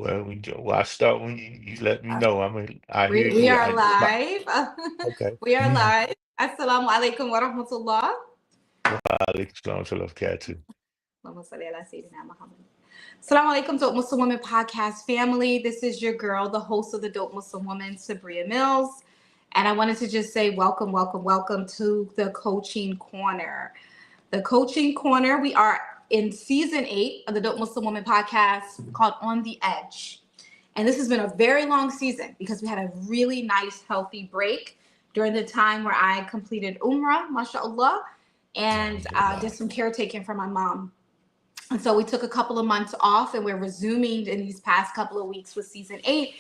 I start when you let me Uh, know. I hear we you. are live. Okay. We are live. Assalamu alaikum wa rahmatullah. Alaikum salam wa rahmatullahi. Allahumma salli ala Sayyidina Muhammad. Assalamu alaikum, Dope Muslim Woman podcast family. This is your girl, the host of the Dope Muslim Woman, Sabria Mills. And I wanted to just say welcome, welcome, welcome to the Coaching Corner. The Coaching Corner, we are in season 8 of the Dope Muslim Woman podcast called On the Edge. And this has been a very long season because we had a really nice, healthy break during the time where I completed Umrah, mashallah, and did Alhamdulillah. some caretaking for my mom. And so we took a couple of months off and we're resuming in these past couple of weeks with season 8.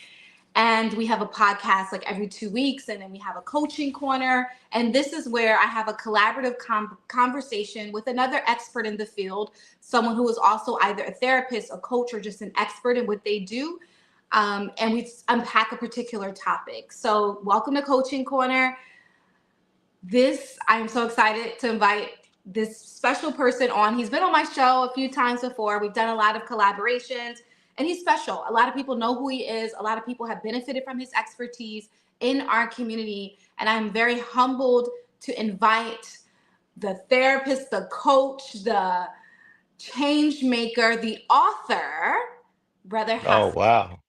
And we have a podcast like every 2 weeks, and then we have a coaching corner. And this is where I have a collaborative conversation with another expert in the field, someone who is also either a therapist, a coach, or just an expert in what they do. And we unpack a particular topic. So welcome to Coaching Corner. I'm so excited to invite this special person on. He's been on my show a few times before. We've done a lot of collaborations, and he's special. A lot of people know who he is. A lot of people have benefited from his expertise in our community, and I'm very humbled to invite the therapist, the coach, the change maker, the author, Brother Oh Hassan. wow.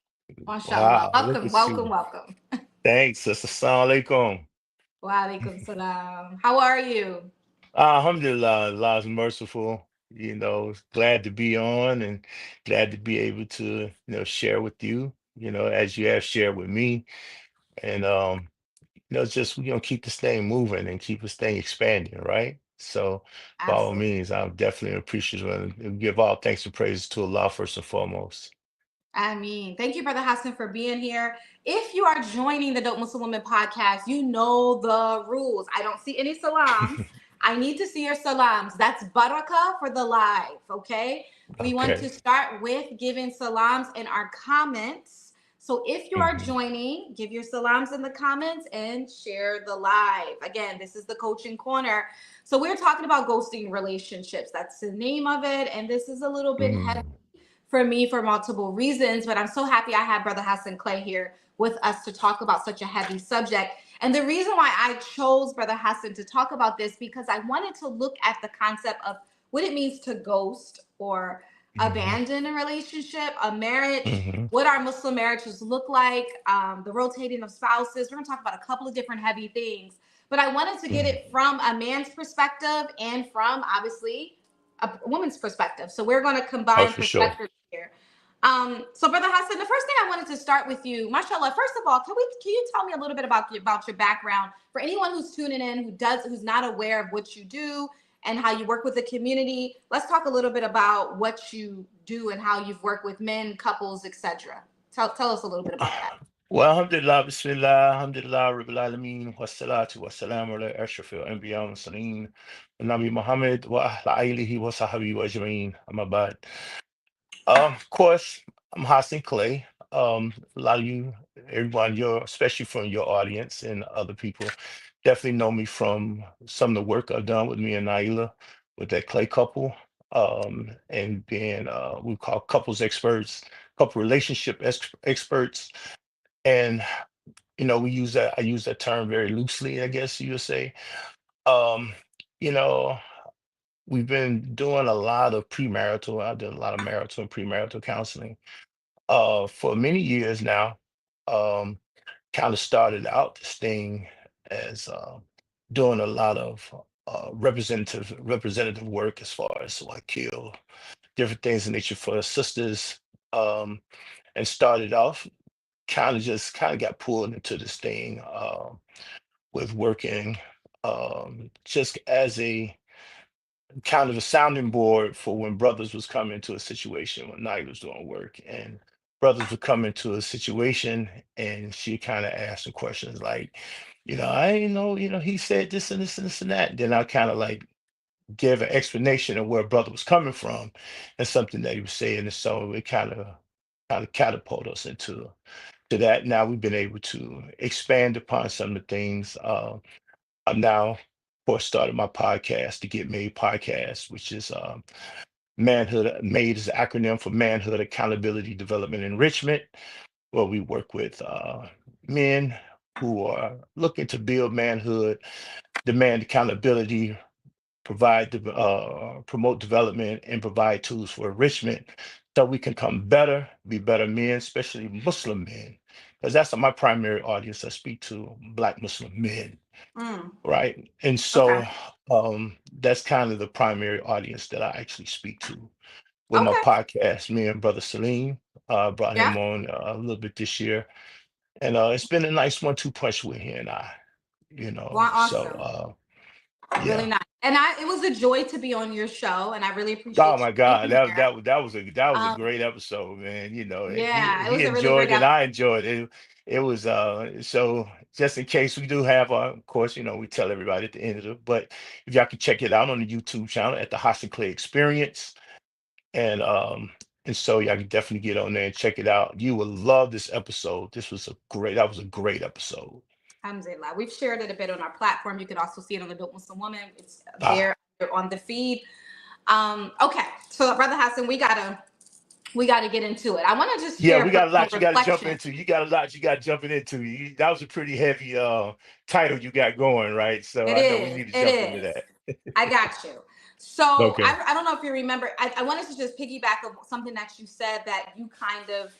MashaAllah. Wow. Look Welcome, at welcome, you. welcome. Thanks. Assalamu alaikum. Wa alaikum salam. How are you? Alhamdulillah. Allah's merciful. Glad to be on and glad to be able to, share with you, as you have shared with me. And just keep this thing moving and keep this thing expanding, right? So by all Absolutely. means, I'm definitely appreciative and give all thanks and praises to Allah first and foremost. I mean, thank you, Brother Hassan, for being here. If you are joining the Dope Muslim Women podcast, you know the rules. I don't see any salams. I need to see your salams. That's barakah for the live, okay? We want to Okay. start with giving salams in our comments. So if you are Hmm. joining, give your salams in the comments and share the live. Again, this is the Coaching Corner. So we're talking about ghosting relationships. That's the name of it. And this is a little bit heavy Mm. for me for multiple reasons, but I'm so happy I have Brother Hasan Clay here with us to talk about such a heavy subject. And the reason why I chose Brother Hasan to talk about this because I wanted to look at the concept of what it means to ghost or Hmm. abandon a relationship, a marriage, Hmm. what our Muslim marriages look like, the rotating of spouses. We're going to talk about a couple of different heavy things, but I wanted to get it Hmm. from a man's perspective and from obviously a woman's perspective. So we're going to Oh, combine for sure. perspectives here. So Brother Hassan, the first thing I wanted to start with you, mashallah. First of all, can you tell me a little bit about your background for anyone who's tuning in who's not aware of what you do and how you work with the community? Let's talk a little bit about what you do and how you've worked with men, couples, etc. Tell us a little bit about that. Well, alhamdulillah, bismillah, alhamdulillah, rabbil alameen, wassalatu wassalamu ala ashrafil anbiya wa mursaleen, Nabi Muhammad wa ahla alihi wa sahbihi wa ajma'in, amma ba'd. Of course, I'm Hasan Clay. A lot of you, everyone, especially from your audience and other people, definitely know me from some of the work I've done with me and Naila, with that Clay couple, and being we call couples experts, couple relationship experts, and we use that. I use that term very loosely, I guess you would say. Um, you know, we've been doing a lot of premarital. I did a lot of marital and premarital counseling for many years now. Um, Kind of started out this thing as doing a lot of representative work as far as like kill different things in nature for sisters, um, and started off kind of got pulled into this thing with working just as a kind of a sounding board for when brothers was coming to a situation when Night was doing work and brothers would come into a situation and she kind of asked some questions like, I didn't know, he said this and this and this and that. Then I kind of like give an explanation of where brother was coming from and something that he was saying. And so it kind of catapult us into to that. Now we've been able to expand upon some of the things. I'm now, of course, started my podcast, the Get Made podcast, which is Manhood, MADE is an acronym for Manhood, Accountability, Development, Enrichment, where we work with men who are looking to build manhood, demand accountability, promote development, and provide tools for enrichment so we can come better, be better men, especially Muslim men, because that's my primary audience. I speak to Black Muslim men, Mm. right? And Okay. so that's kind of the primary audience that I actually speak to with my Okay. podcast. Me and Brother Salim brought Yeah. him on a little bit this year, and it's been a nice 1-2 punch with he and I, Well, So awesome. Really yeah. nice. And it was a joy to be on your show, and I really Oh appreciate you my God, being here. that was a Um, great episode, man. He yeah, it was he a really great enjoyed it, episode. I enjoyed it. It was so just in case we do have of course, we tell everybody at the end of it, but if y'all can check it out on the YouTube channel at the Hasan Clay Experience, and so y'all can definitely get on there and check it out. You will love this episode. That was a great episode. Alhamdulillah. We've shared it a bit on our platform. You can also see it on the Dope Muslim Woman. It's Ah, there on the feed. Okay, so Brother Hassan, we gotta get into it. I want to just yeah, share we a got a personal lot you got to jump reflection. into. You got a lot you got jumping into. That was a pretty heavy title you got going, right? So It I know we is. need to It jump into is. that. I got you. So Okay. I don't know if you remember. I wanted to just piggyback of something that you said, that you kind of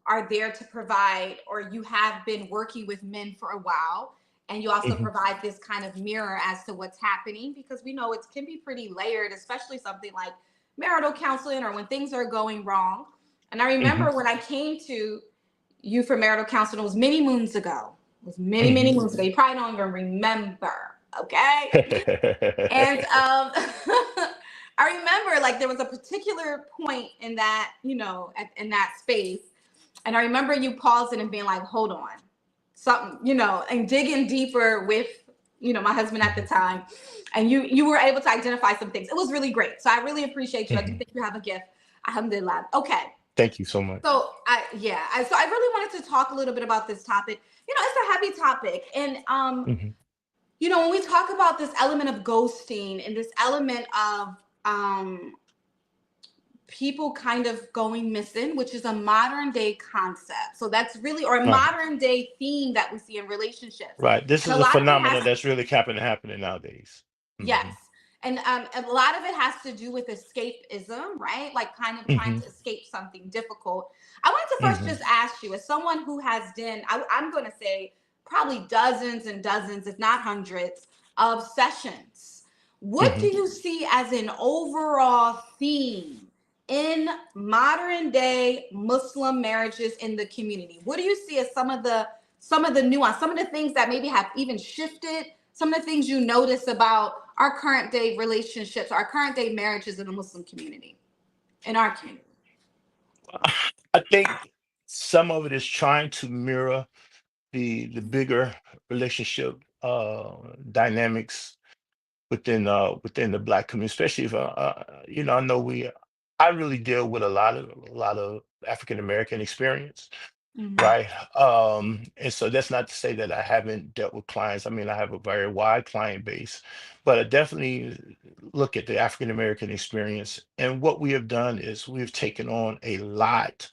are there to provide, or you have been working with men for a while, and you also Hmm. provide this kind of mirror as to what's happening, because we know it can be pretty layered, especially something like marital counseling or when things are going wrong. And I Hmm. remember when I came to you for marital counseling, it was many moons ago. It was many, Hmm. many moons ago. You probably don't even remember. Okay. And I remember, like, there was a particular point in that, in that space. And I remember you pausing and being like, hold on, something, and digging deeper with, my husband at the time. And you were able to identify some things. It was really great. So I really appreciate you. I do Hmm. think you have a gift. Alhamdulillah. Okay. Thank you so much. So I really wanted to talk a little bit about this topic. It's a heavy topic. And Hmm. when we talk about this element of ghosting and this element of um, people kind of going missing, which is a modern day concept. So that's really, or a Right. modern day theme that we see in relationships. Right. This And a is a lot of it has, phenomenon that's really happening nowadays. yes. Hmm. And a lot of it has to do with escapism, right? Like kind of trying Hmm. to escape something difficult. I wanted to first Hmm. just ask you, as someone who has done, I'm going to say probably dozens and dozens, if not hundreds, of sessions, what do Hmm. you see as an overall theme in modern day Muslim marriages in the community? What do you see as some of the nuance, some of the things that maybe have even shifted, some of the things you notice about our current day relationships, our current day marriages in the Muslim community, in our community? I think some of it is trying to mirror the bigger relationship dynamics within the Black community, especially if I know I really deal with a lot of African American experience, Mm-hmm. right? And so that's not to say that I haven't dealt with clients. I mean, I have a very wide client base, but I definitely look at the African American experience. And what we have done is we've taken on a lot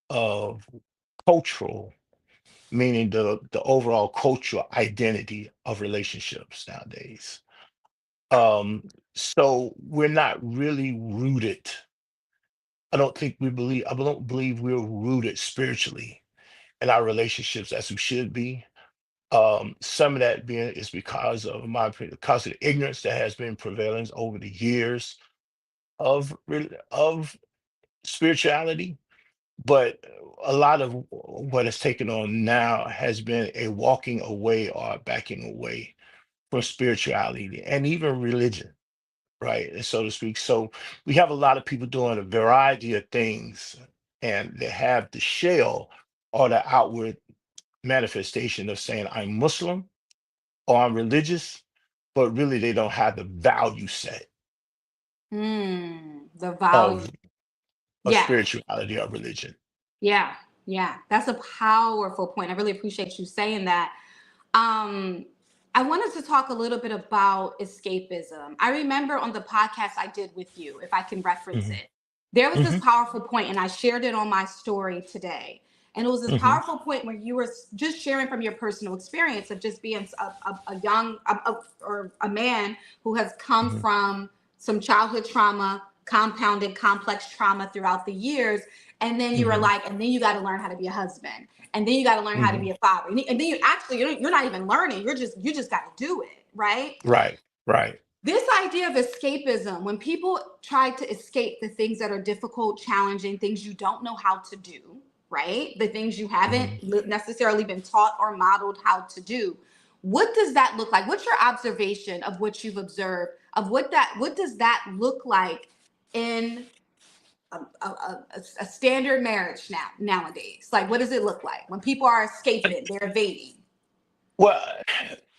of cultural, meaning the overall cultural identity of relationships nowadays. Um, so we're not really rooted. I don't believe we're rooted spiritually in our relationships as we should be. Some of that being is because of my opinion, because of the ignorance that has been prevalent over the years of spirituality. But a lot of what has taken on now has been a walking away or backing away from spirituality and even religion, right? And so to speak. So we have a lot of people doing a variety of things, and they have the shell or the outward manifestation of saying, I'm Muslim or I'm religious, but really they don't have the value set The value. of Yes. spirituality or religion. Yeah. Yeah. That's a powerful point. I really appreciate you saying that. Um, I wanted to talk a little bit about escapism. I remember on the podcast I did with you, if I can reference Hmm. it, there was this Hmm. powerful point, and I shared it on my story today. And it was this Hmm. powerful point where you were just sharing from your personal experience of just being a young or a man who has come Hmm. from some childhood trauma, compounded complex trauma throughout the years. And then you were Hmm. like, and then you got to learn how to be a husband, and then you got to learn how to Hmm. be a father, and then you actually you're not even learning. You just got to do it, right? Right. Right. This idea of escapism, when people try to escape the things that are difficult, challenging, things you don't know how to do, right? The things you haven't Hmm. necessarily been taught or modeled how to do. What does that look like? What's your observation of what you've observed of what does that look like in a standard marriage nowadays? Like, what does it look like when people are escaping? They're evading. Well,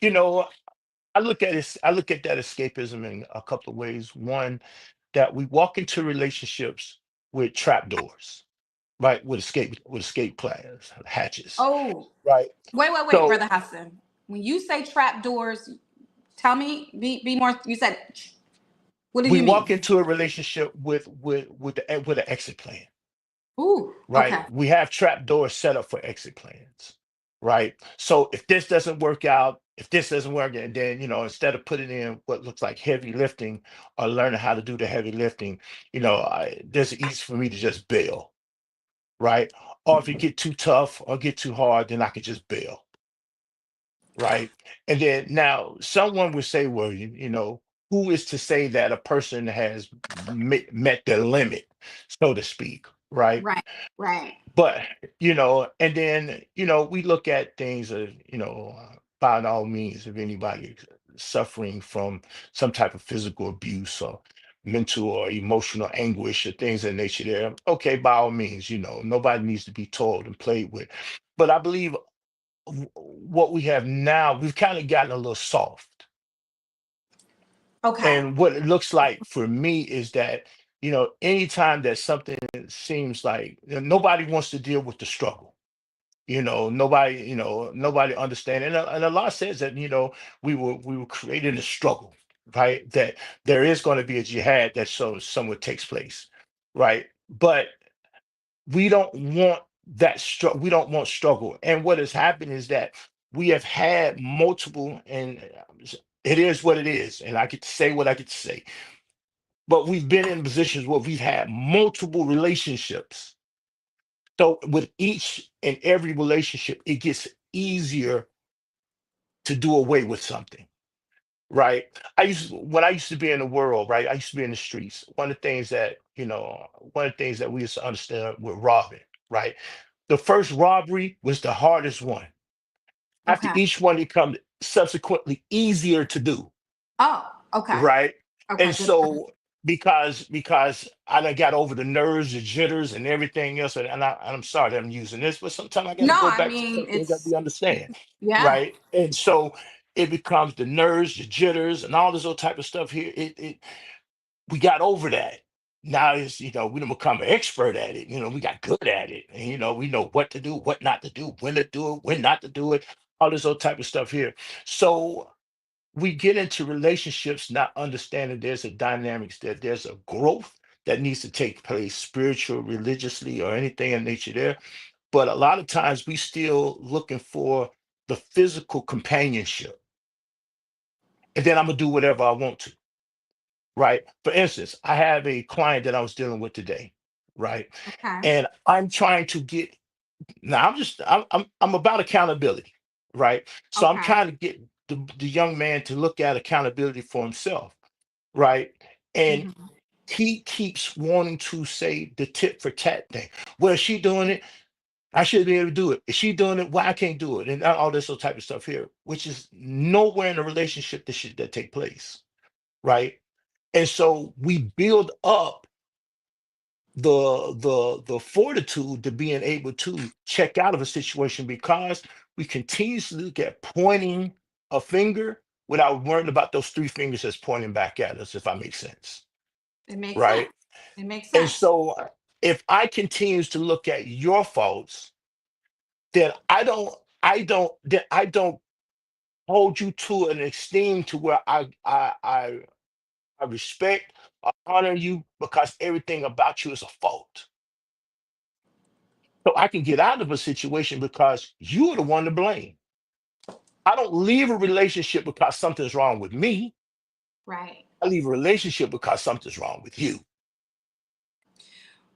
you know, I look at it. I look at that escapism in a couple of ways. One, that we walk into relationships with trapdoors, right? With escape plans, hatches, Oh, right? wait, So brother Hassan. When you say trap doors, tell me, be more. You said, what did we you walk mean? into a relationship with an exit plan, Ooh, right? okay, We have trap doors set up for exit plans, right? So if this doesn't work out, if this doesn't work, and then instead of putting in what looks like heavy lifting or learning how to do the heavy lifting, there's easy for me to just bail, right? Or if you get too tough or get too hard, then I could just bail, right? And then now someone would say, well, who is to say that a person has met their limit, so to speak, right? right, right, But and then we look at things as by all means, if anybody is suffering from some type of physical abuse or mental or emotional anguish or things of that nature, there, okay, by all means, nobody needs to be told and played with. But I believe what we have now, we've kind of gotten a little soft. okay, And what it looks like for me is that, anytime that something seems like nobody wants to deal with the struggle, nobody understand. And the law says that, we were created in a struggle, right? That there is going to be a jihad that somewhere takes place, right? But we don't want that struggle. We don't want struggle. And what has happened is that we have had multiple, and it is what it is. And I get to say what I get to say. But we've been in positions where we've had multiple relationships. So with each and every relationship, it gets easier to do away with something, right? When I used to be in the world, right? I used to be in the streets. One of the things that we used to understand with robbing, right? The first robbery was the hardest one. After okay. each one, it comes subsequently easier to do, Oh, okay, right? okay, And good. so because I done got over the nerves, the jitters, and everything else, and I'm sorry that I'm using this, but sometimes I got to No, go I back to mean some things that it's we understand, yeah. right? And so it becomes the nerves, the jitters, and all this other type of stuff here. We got over that. Now it's we don't become an expert at it. We got good at it, and we know what to do, what not to do, when to do it, when not to do it, all this other type of stuff here. So we get into relationships not understanding there's a dynamics, that there's a growth that needs to take place spiritual, religiously, or anything in nature there. But a lot of times we still looking for the physical companionship, and then I'm gonna do whatever I want to, right? For instance, I have a client that I was dealing with today, right? Okay, And I'm trying to get now. I'm about accountability, right? So I'm okay, trying to get the young man to look at accountability for himself, right? And hmm, he keeps wanting to say the tit for tat thing. Well, is she doing it? I should be able to do it. Is she doing it? Why I can't do it? And all this other type of stuff here, which is nowhere in a relationship that take place, right? And so we build up the fortitude to being able to check out of a situation because we continuously look at pointing a finger without worrying about those three fingers that's pointing back at us, if I make sense, it makes sense. right? It makes And sense. so if I continues to look at your faults, then I don't hold you to an esteem to where I respect, I honor you because everything about you is a fault. So I can get out of a situation because you are the one to blame. I don't leave a relationship because something's wrong with me. Right. I leave a relationship because something's wrong with you,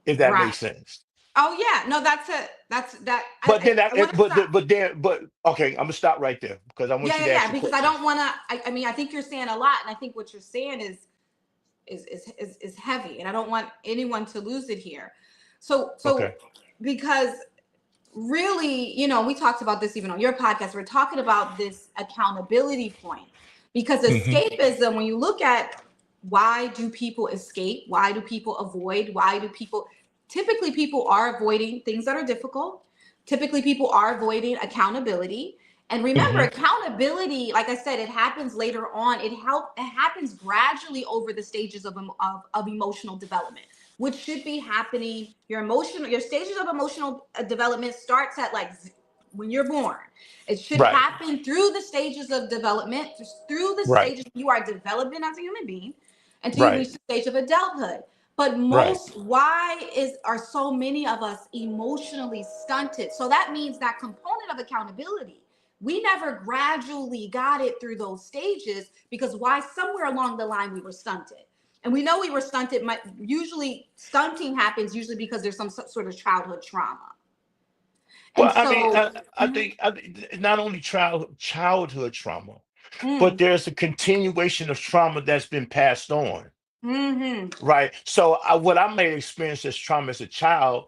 if that Right. makes sense. Oh yeah. No, that's that. But then I want to stop. but okay, I'm gonna stop right there because I want Yeah, you yeah, to ask yeah. your Because I question. don't want to. I mean, I think you're saying a lot, and I think what you're saying is heavy, and I don't want anyone to lose it here. So Okay. because really, we talked about this even on your podcast. We're talking about this accountability point because Hmm. escapism, when you look at why do people escape, why do people avoid, why do people typically people are avoiding things that are difficult. Typically, people are avoiding accountability. And remember, Hmm. accountability, like I said, it happens later on. It happens gradually over the stages of emotional development, which should be happening. Your stages of emotional development starts at like when you're born. It should Right. happen through the stages of development, through the Right. stages you are developing as a human being, until you Right. reach the stage of adulthood. But Right. why are so many of us emotionally stunted? So that means that component of accountability, we never gradually got it through those stages, because why? Somewhere along the line we were stunted. And we know we were stunted. Usually stunting happens usually because there's some sort of childhood trauma. And Well, I mean, so, I think not only childhood trauma, but mm, there's a continuation of trauma that's been passed on. hmm, Right. So what I may experience as trauma as a child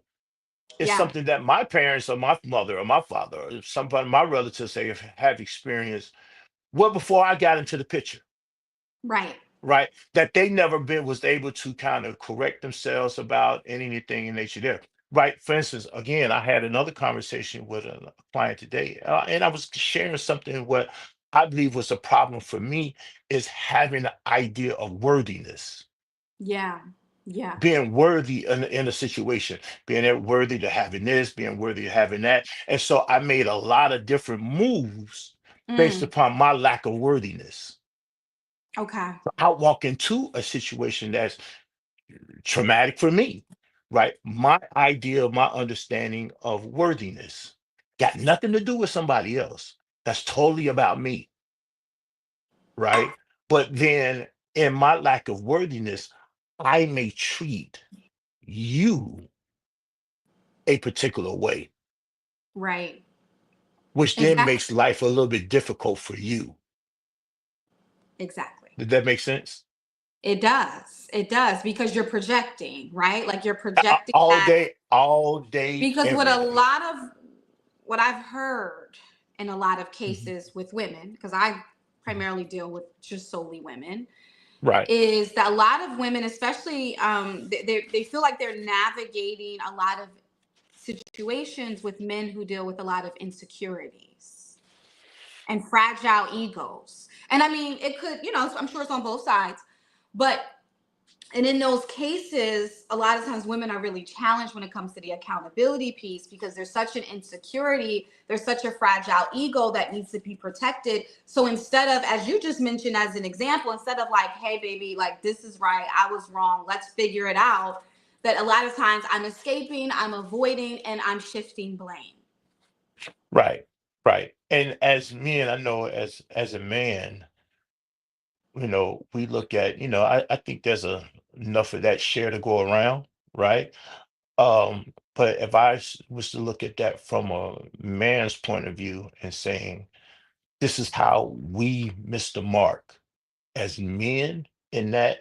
is yeah, something that my parents or my mother or my father or somebody my relatives have experienced well before I got into the picture. right, Right. That they never been was able to kind of correct themselves about anything in nature there. Right. For instance, again, I had another conversation with a client today, and I was sharing something what I believe was a problem for me is having the idea of worthiness, yeah, yeah, being worthy in a situation, worthy to having this, being worthy of having that. And so I made a lot of different moves based mm, upon my lack of worthiness. okay, I walk into a situation that's traumatic for me, right? My idea, my understanding of worthiness got nothing to do with somebody else. That's totally about me, right? But then in my lack of worthiness, I may treat you a particular way, right, which then exactly, makes life a little bit difficult for you. exactly. Did that make sense? It does, because you're projecting, right? Like you're projecting that. All day, Because every day. what I've heard in a lot of Mhm. cases with women, because I primarily deal with just solely women, Right, is that a lot of women, especially, they feel like they're navigating a lot of situations with men who deal with a lot of insecurities and fragile egos. And I mean, it could, I'm sure it's on both sides, but and in those cases, a lot of times women are really challenged when it comes to the accountability piece, because there's such an insecurity, there's such a fragile ego that needs to be protected. So instead of, as you just mentioned as an example, instead of like, hey baby, like this is right, I was wrong, let's figure it out, that a lot of times I'm escaping, I'm avoiding, and I'm shifting blame. right, right. And as men, I know as a man, we look at, I think there's enough of that share to go around, right? But if was to look at that from a man's point of view and saying, this is how we miss the mark as men in that.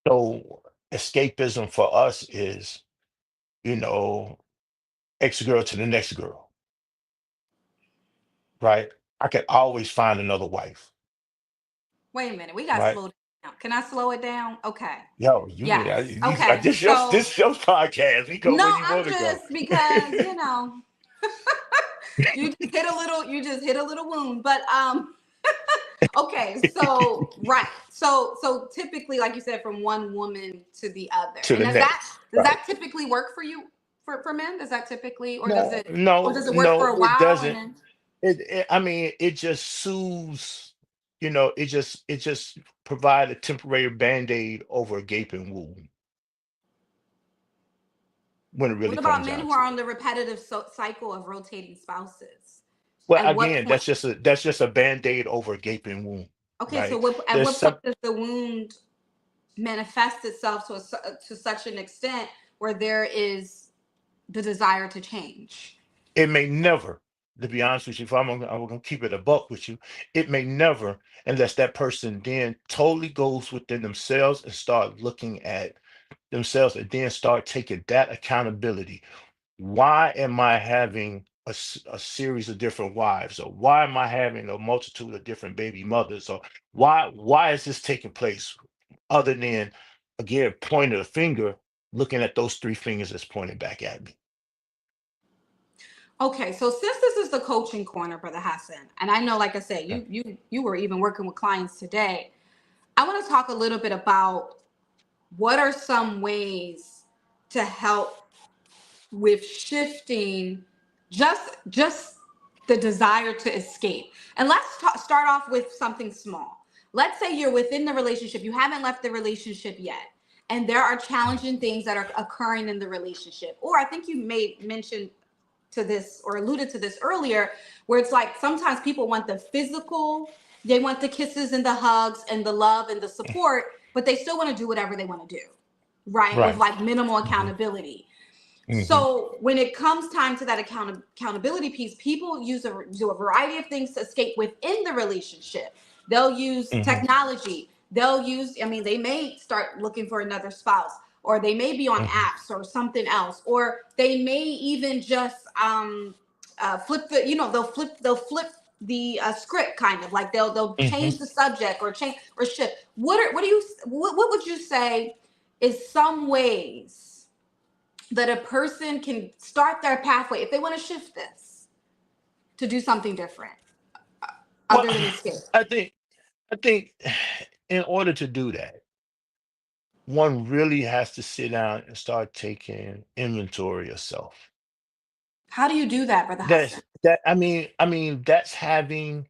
So escapism for us is, you know, ex girl to the next girl, right? I can always find another wife, Wait a minute, we got to right? slow down. Can I slow it down? Okay. Yo, Yes. Okay. So, this your podcast. We go no, where you I'm want to go. just because, you just hit a little wound. But okay, so right. So typically, like you said, from one woman to the other. To And the next, does right? that typically work for you, for men? Does that typically, or No, does it no, work for no, a it while and doesn't. then? I mean, it just soothes, it just provide a temporary band-aid over a gaping wound when it really What about comes men down who to are on it. the repetitive cycle of rotating spouses? Well, At what again, point? that's just a band-aid over a gaping wound, Okay, so right? at There's what point some does the wound manifest itself to such an extent where there is the desire to change? It may never, to be honest with you, if I'm gonna keep it a buck with you, it may never, unless that person then totally goes within themselves and start looking at themselves and then start taking that accountability. Why am I having a series of different wives, or why am I having a multitude of different baby mothers, or why is this taking place? Other than, again, pointing a finger, looking at those three fingers that's pointing back at me. Okay, so since this is the coaching corner, Brother Hassan, and I know, like I said, Yeah. you were even working with clients today. I want to talk a little bit about what are some ways to help with shifting just the desire to escape. And start off with something small. Let's say you're within the relationship, you haven't left the relationship yet, and there are challenging things that are occurring in the relationship. Or I think you made mention to this or alluded to this earlier, where it's like sometimes people want the physical, they want the kisses and the hugs and the love and the support, but they still want to do whatever they want to do, right? With Right. like minimal Hmm. accountability. Hmm. So when it comes time to that accountability piece, people do a variety of things to escape within the relationship. They'll use Hmm. technology. They'll use, I mean, they may start looking for another spouse, or they may be on Hmm. apps or something else, or they may even just flip the, they'll flip the script, kind of like they'll Hmm. change the subject or change or shift. What would you say is some ways that a person can start their pathway if they want to shift this to do something different Well, other than escape? I think in order to do that, one really has to sit down and start taking inventory of self. How do you do that, Brother That's Hassan? that I mean that's having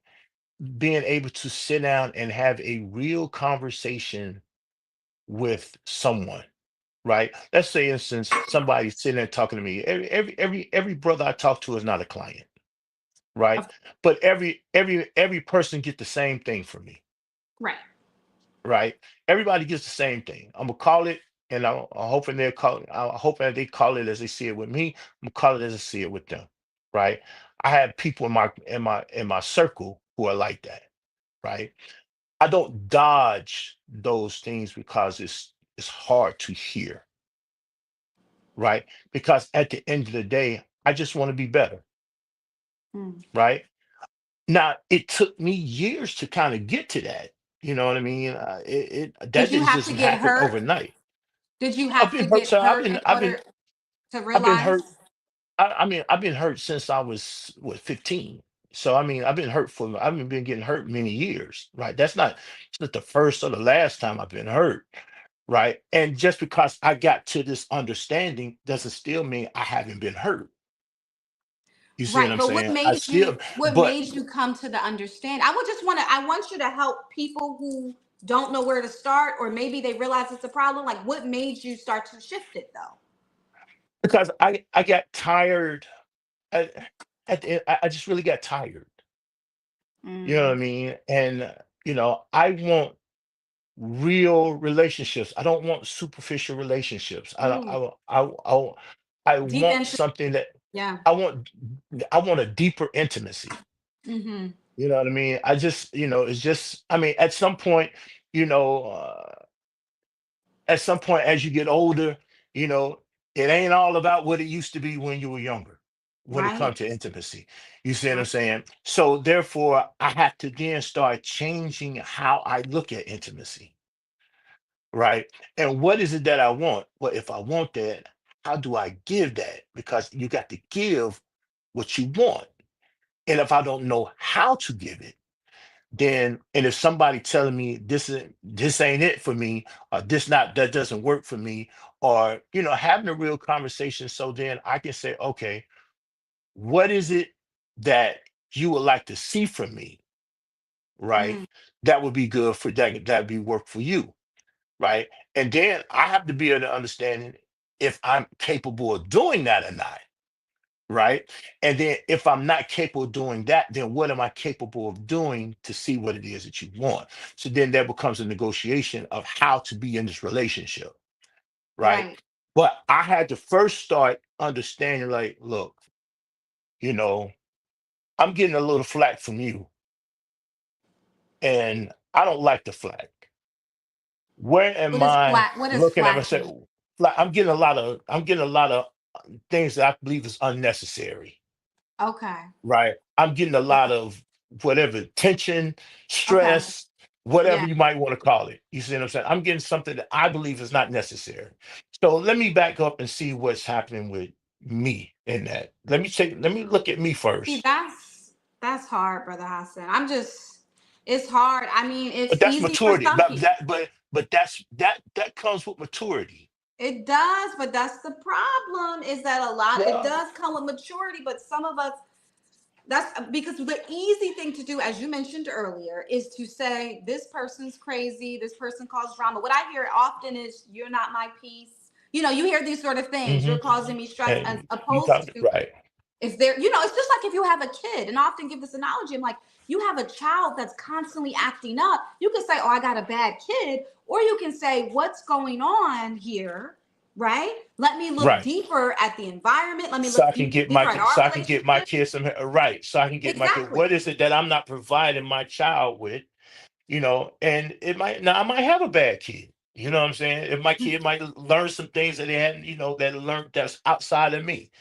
being able to sit down and have a real conversation with someone, right? Let's say, instance, somebody sitting there talking to me. Every brother I talk to is not a client, right? Of, But every person get the same thing from me, right. right? Everybody gets the same thing. I'm gonna call it, and I'm hoping they're calling. I'm hoping they call it as they see it with me. I'm gonna call it as I see it with them, right? I have people in my circle who are like that, right? I don't dodge those things because it's hard to hear, right? Because at the end of the day, I just want to be better, Mm. right? Now, it took me years to kind of get to that. You know what I mean? That Did you didn't have just to get happen hurt? overnight. Did you I've have to been hurt, get sir. I've hurt been, in I've been, order to I've been realize? hurt. I mean, I've been hurt since I was what 15. So I mean, I've been getting hurt many years, right? It's not the first or the last time I've been hurt, right? And just because I got to this understanding doesn't still mean I haven't been hurt. You see what Right, I'm but saying? I still, what but made you come to the understand? I want you to help people who don't know where to start, or maybe they realize it's a problem. Like, what made you start to shift it though? because I got tired at, I just really got tired. You know what I Mm. mean? And I want real relationships. I don't want superficial relationships. I don't- Ooh, I deep want into, something that yeah. I want I want a deeper intimacy. Mm-hmm. You know what I mean? It's just, I mean, you know, uh, at some point as you get older, you know, it ain't all about what it used to be when you were younger when it Right. comes to intimacy. You see what I'm Right. saying? So therefore, I have to then start changing how I look at intimacy, right? And what is it that I want? Well, if I want that, how do I give that? Because you got to give what you want. And if I don't know how to give it, then and if somebody telling me this ain't it for me, or that doesn't work for me, or having a real conversation, so then I can say, okay, what is it that you would like to see from me, right? Mm, That would be good for that. That'd be work for you, right? And then I have to be able to understand if I'm capable of doing that or not, right? And then if I'm not capable of doing that, then what am I capable of doing to see what it is that you want? So then there becomes a negotiation of how to be in this relationship, right? right. But I had to first start understanding, like, look, you know, I'm getting a little flack from you, and I don't like the flack. Where am I What does looking at flack myself? mean? Like I'm getting a lot of things that I believe is unnecessary, Okay. right? I'm getting a lot Okay. of whatever tension, Okay. stress, whatever Yeah. you might want to call it. You see what I'm saying? I'm getting something that I believe is not necessary. So let me back up and see what's happening with me in that. Let me look at me See, first. that's hard, Brother Hassan. It's hard. I mean, it's But that's easy for maturity. some people. But that comes with maturity. It does, but that's the problem is that it Well, does come with maturity, but some of us, that's because the easy thing to do, as you mentioned earlier, is to say, this person's crazy, this person caused drama. What I hear often is, you're not my peace. You hear these sort of things. You're hmm causing me stress, as and you opposed talked to, right. is there, it's just like if you have a kid, and I often give this analogy. I'm like, you have a child that's constantly acting up. You can say, oh, I got a bad kid, or you can say, what's going on here, right? Let me look Right. deeper at the environment. Let me look deeper at our So I can get my relationship. kids some right. So I can get my kid. Exactly. What is it that I'm not providing my child with? And it might now I might have a bad kid. You know what I'm saying? If my kid might learn some things that they hadn't, that learned that's outside of me.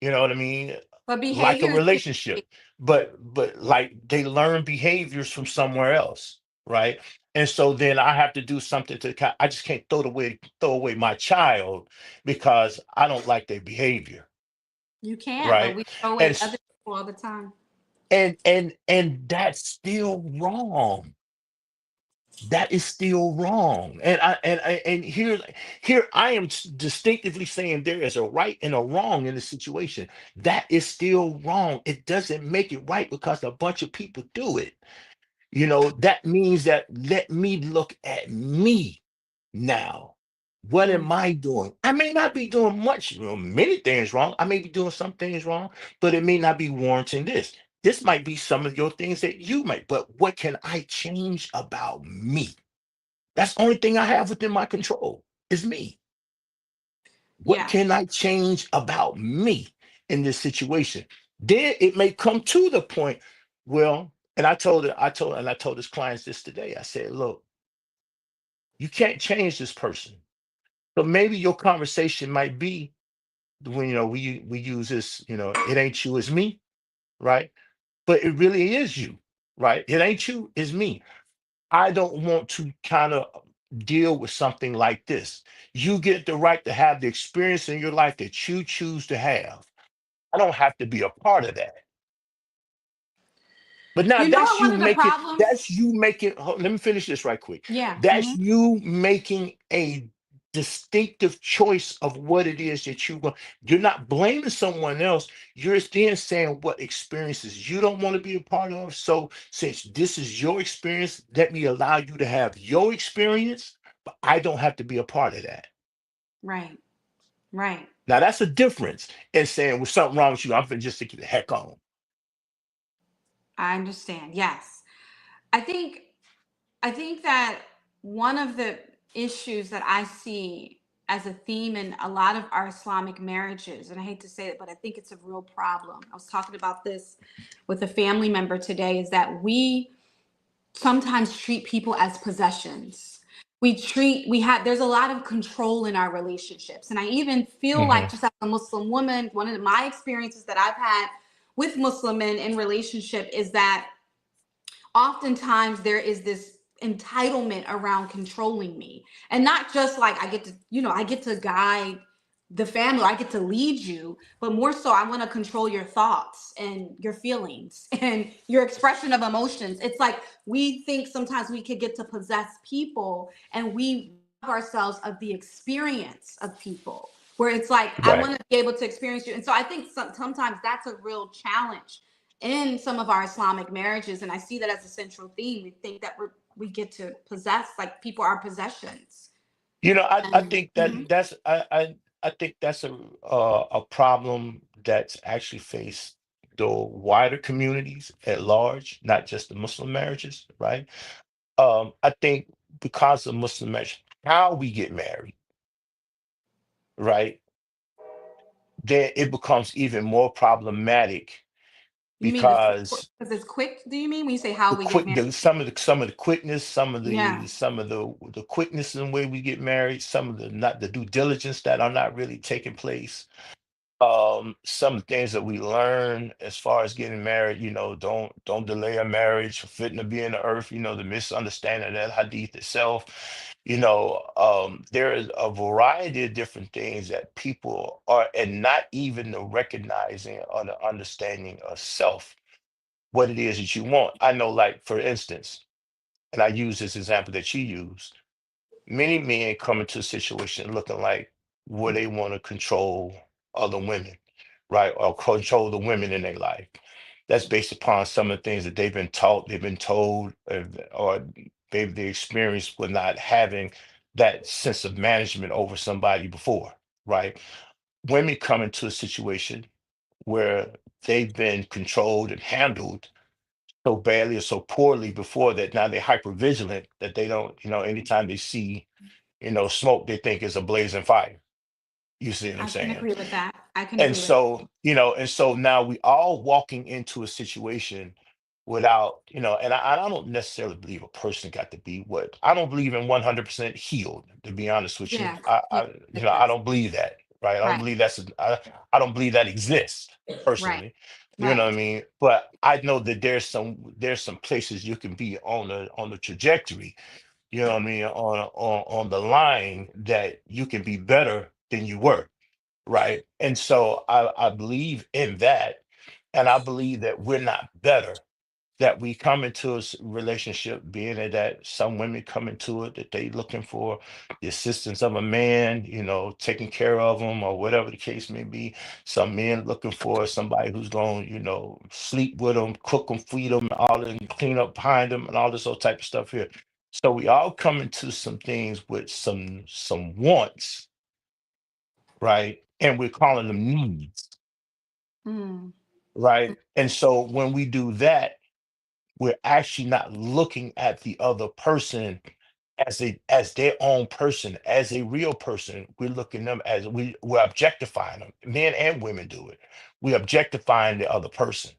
You know what I mean? But Like a behaviors can relationship. But like they learn behaviors from somewhere else, right? And so then I have to do something I just can't throw away my child because I don't like their behavior, you can't, but right? we throw And away s- other people all the time. and that's still wrong. That is still wrong. And here I am distinctively saying there is a right and a wrong in the situation. That is still wrong. It doesn't make it right because a bunch of people do it. That means that let me look at me now. What Mm, am I doing? I may not be doing much, many things wrong. I may be doing some things wrong, but it may not be warranting this. This might be some of your things that you might, but what can I change about me? That's the only thing I have within my control is me. What yeah. can I change about me in this situation? Then it may come to the point, well, and I told his clients this today. I said, look, you can't change this person. So maybe your conversation might be when we use this, it ain't you, it's me, right? But it really is you, right? It ain't you, it's me. I don't want to kind of deal with something like this. You get the right to have the experience in your life that you choose to have. I don't have to be a part of that. But now You know what one of the that's problems? you making, let me finish this right quick. Yeah. That's you making a distinctive choice of what it is that you want. You're not blaming someone else. You're then saying what experiences you don't want to be a part of. So since this is your experience, let me allow you to have your experience, but I don't have to be a part of that. Right. Right. Now that's a difference in saying, well, something wrong with you. I'm finna just take you the heck on. I understand. Yes. I think I think that one of the issues that I see as a theme in a lot of our Islamic marriages, and I hate to say it, but I think it's a real problem. I was talking about this with a family member today, is that we sometimes treat people as possessions. There's a lot of control in our relationships. And I even feel Hmm. like, just as a Muslim woman, one of my experiences that I've had with Muslim men in relationship is that oftentimes there is this entitlement around controlling me, and not just like I get to guide the family, I get to lead you, but more so I want to control your thoughts and your feelings and your expression of emotions. It's like we think sometimes we could get to possess people, and we rob ourselves of the experience of people, where it's like I Right. want to be able to experience you. And so I think sometimes that's a real challenge in some of our Islamic marriages, and I see that as a central theme. We think that we get to possess, like people are possessions. I And think I think that's a problem that's actually faced the wider communities at large, not just the Muslim marriages, right? I think because of Muslim marriage, how we get married, right? Then it becomes even more problematic you mean this because because it's quick? Do you mean when you say how we get married? some of the quickness, Yeah, some of the quickness in the way we get married, some of the not the due diligence that are not really taking place. Some things that we learn as far as getting married, don't delay a marriage fitting to be in the earth, the misunderstanding of that hadith itself. There is a variety of different things that people are, and not even the recognizing or the understanding of self, what it is that you want. I know, like, for instance, and I use this example that you used, many men come into a situation looking like where they want to control other women, right? Or control the women in their life. That's based upon some of the things that they've been taught, they've been told, or maybe they experienced with not having that sense of management over somebody before, right? Women come into a situation where they've been controlled and handled so badly or so poorly before that now they're hyper vigilant that they don't, anytime they see, smoke, they think it's a blazing fire. You see what I'm I can saying? agree with that. I can And agree with that. so, and so now we all walking into a situation without, and I don't necessarily believe a person got to be what I don't believe in 100% healed, to be honest with you. Yeah, yeah, I difference. don't believe that, right? I don't Right, believe I don't believe that exists right, personally. You know right. what I mean? But I know that there's some places you can be on the trajectory, you know what I mean, on the line that you can be better than you were, right? And so I believe in that. And I believe that we're not better, that we come into a relationship being that some women come into it that they looking for the assistance of a man, taking care of them or whatever the case may be. Some men looking for somebody who's going, sleep with them, cook them, feed them, all and clean up behind them and all this old type of stuff here. So we all come into some things with some wants, right? And we're calling them needs, Mm. right? And so when we do that, we're actually not looking at the other person as their own person, as a real person. We're looking them as we're objectifying them. Men and women do it. We're objectifying the other person,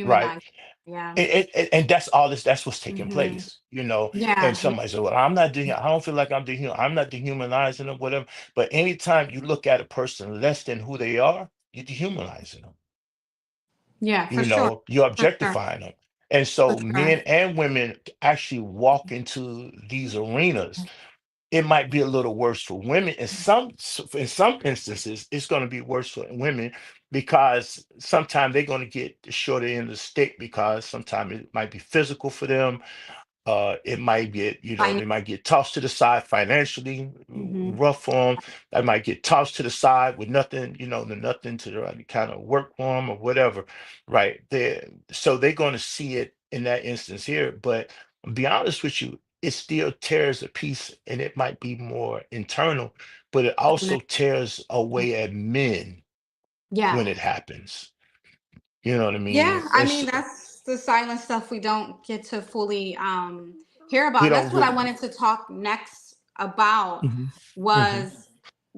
right? Dehumanize. Yeah. And that's what's taking Hmm. place, Yeah. and somebody said, well, I don't feel like I'm not dehumanizing them, whatever. But anytime you look at a person less than who they are, you're dehumanizing them. Yeah, for sure. You're For sure. objectifying them. And For so sure. men and women actually walk into these arenas. It might be a little worse for women. In some instances, it's going to be worse for women because sometimes they're going to get the shorter end of the stick because sometimes it might be physical for them. It might get, Fine. they might get tossed to the side financially, Hmm. rough for them. They might get tossed to the side with nothing, nothing to kind of work for them or whatever, right? So they're going to see it in that instance here. But be honest with you, it still tears a piece, and it might be more internal, but it also tears away at men Yeah. when it happens. You know what I Yeah, mean? I mean that's the silent stuff we don't get to fully hear about. We And don't that's what I really. wanted to talk next about Mhm, mhm, was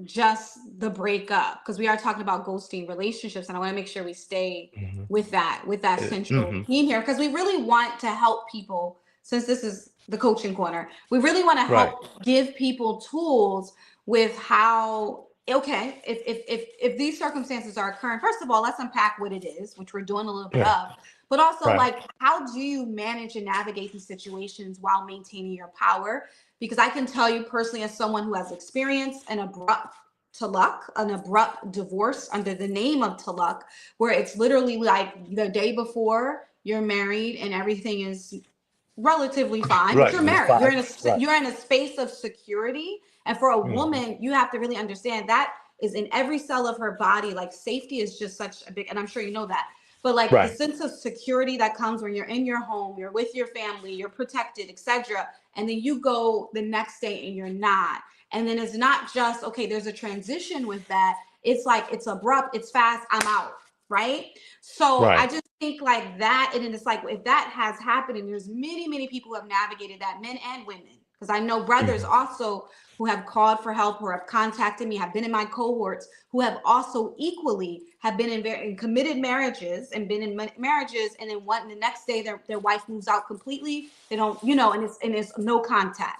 just the breakup because we are talking about ghosting relationships and I want to make sure we stay mhm, with that central mhm. theme here because we really want to help people since this is the coaching corner. We really want to Right. help give people tools with how okay if these circumstances are occurring, first of all let's unpack what it is, which we're doing a little bit Yeah. of, but also Right. like how do you manage and navigate these situations while maintaining your power, because I can tell you personally as someone who has experienced an abrupt talaq, an abrupt divorce under the name of talaq, where it's literally like the day before you're married and everything is relatively fine, but Right. you're You're married. fine. Right. You're in a space of security. And for a Mhm. woman, you have to really understand that is in every cell of her body. Like safety is just such a big, and I'm sure you know that. but like the Right. sense of security that comes when you're in your home, you're with your family, you're protected, etc. And then you go the next day and you're not. And then it's not just, okay, there's a transition with that. It's like it's abrupt, it's fast, I'm out. Right. So I Right. just think like that. And then it's like if that has happened, and there's many, many people who have navigated that, men and women, because I know brothers Hmm. also who have called for help or have contacted me, have been in my cohorts, who have also equally have been in committed marriages and been in marriages, and then one the next day their wife moves out completely. They don't, and it's no contact.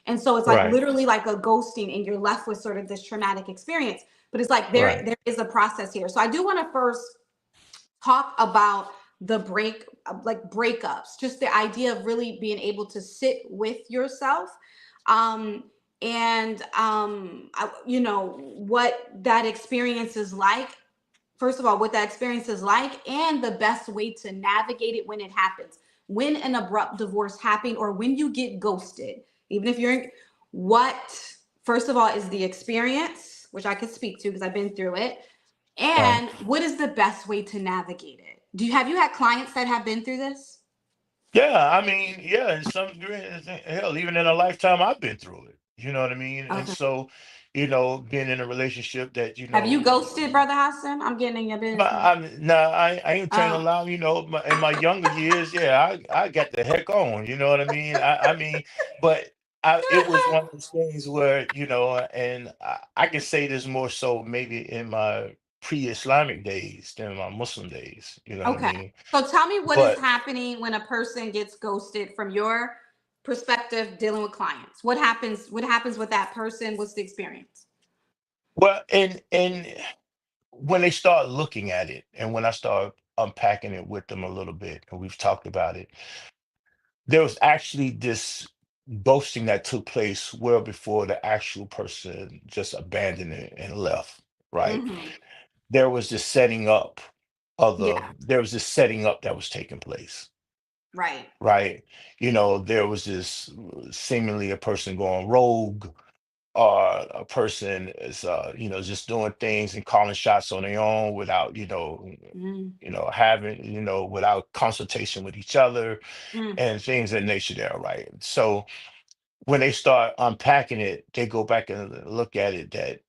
And so it's like Right. literally like a ghosting, and you're left with sort of this traumatic experience. But it's like there Right. there is a process here. So I do want to first talk about the like breakups, just the idea of really being able to sit with yourself, um and what that experience is like. First of all, what that experience is like, and the best way to navigate it when it happens, when an abrupt divorce happens, or when you get ghosted, even if you're in, what first of all is the experience, which I could speak to because I've been through it, Right. and what is the best way to navigate it? Have you had clients that have been through this? Yeah, I mean, yeah, in some degree, hell, even in a lifetime, I've been through it. You know what I mean? And Okay. so, being in a relationship that, Have you ghosted, Brother Hassan? I'm getting in your but business. I ain't trying to Oh, lie. In my younger years, yeah, I got the heck on. You know what I mean? I mean, but it was one of those things where, and I can say this more so maybe in my pre-Islamic days than my Muslim days. You know what I okay. mean? So tell me what is But happening when a person gets ghosted from your perspective dealing with clients. What happens? What happens with that person? What's the experience? well, and when they start looking at it, and when I start unpacking it with them a little bit, and we've talked about it, there was actually this ghosting that took place well before the actual person just abandoned it and left, right? Mm-hmm. Yeah. There was this setting up that was taking place, Right. right? There was this seemingly a person going rogue, or a person is just doing things and calling shots on their own without Mm-hmm. having without consultation with each other Mm-hmm. and things of that nature there, right? So when they start unpacking it, they go back and look at it that,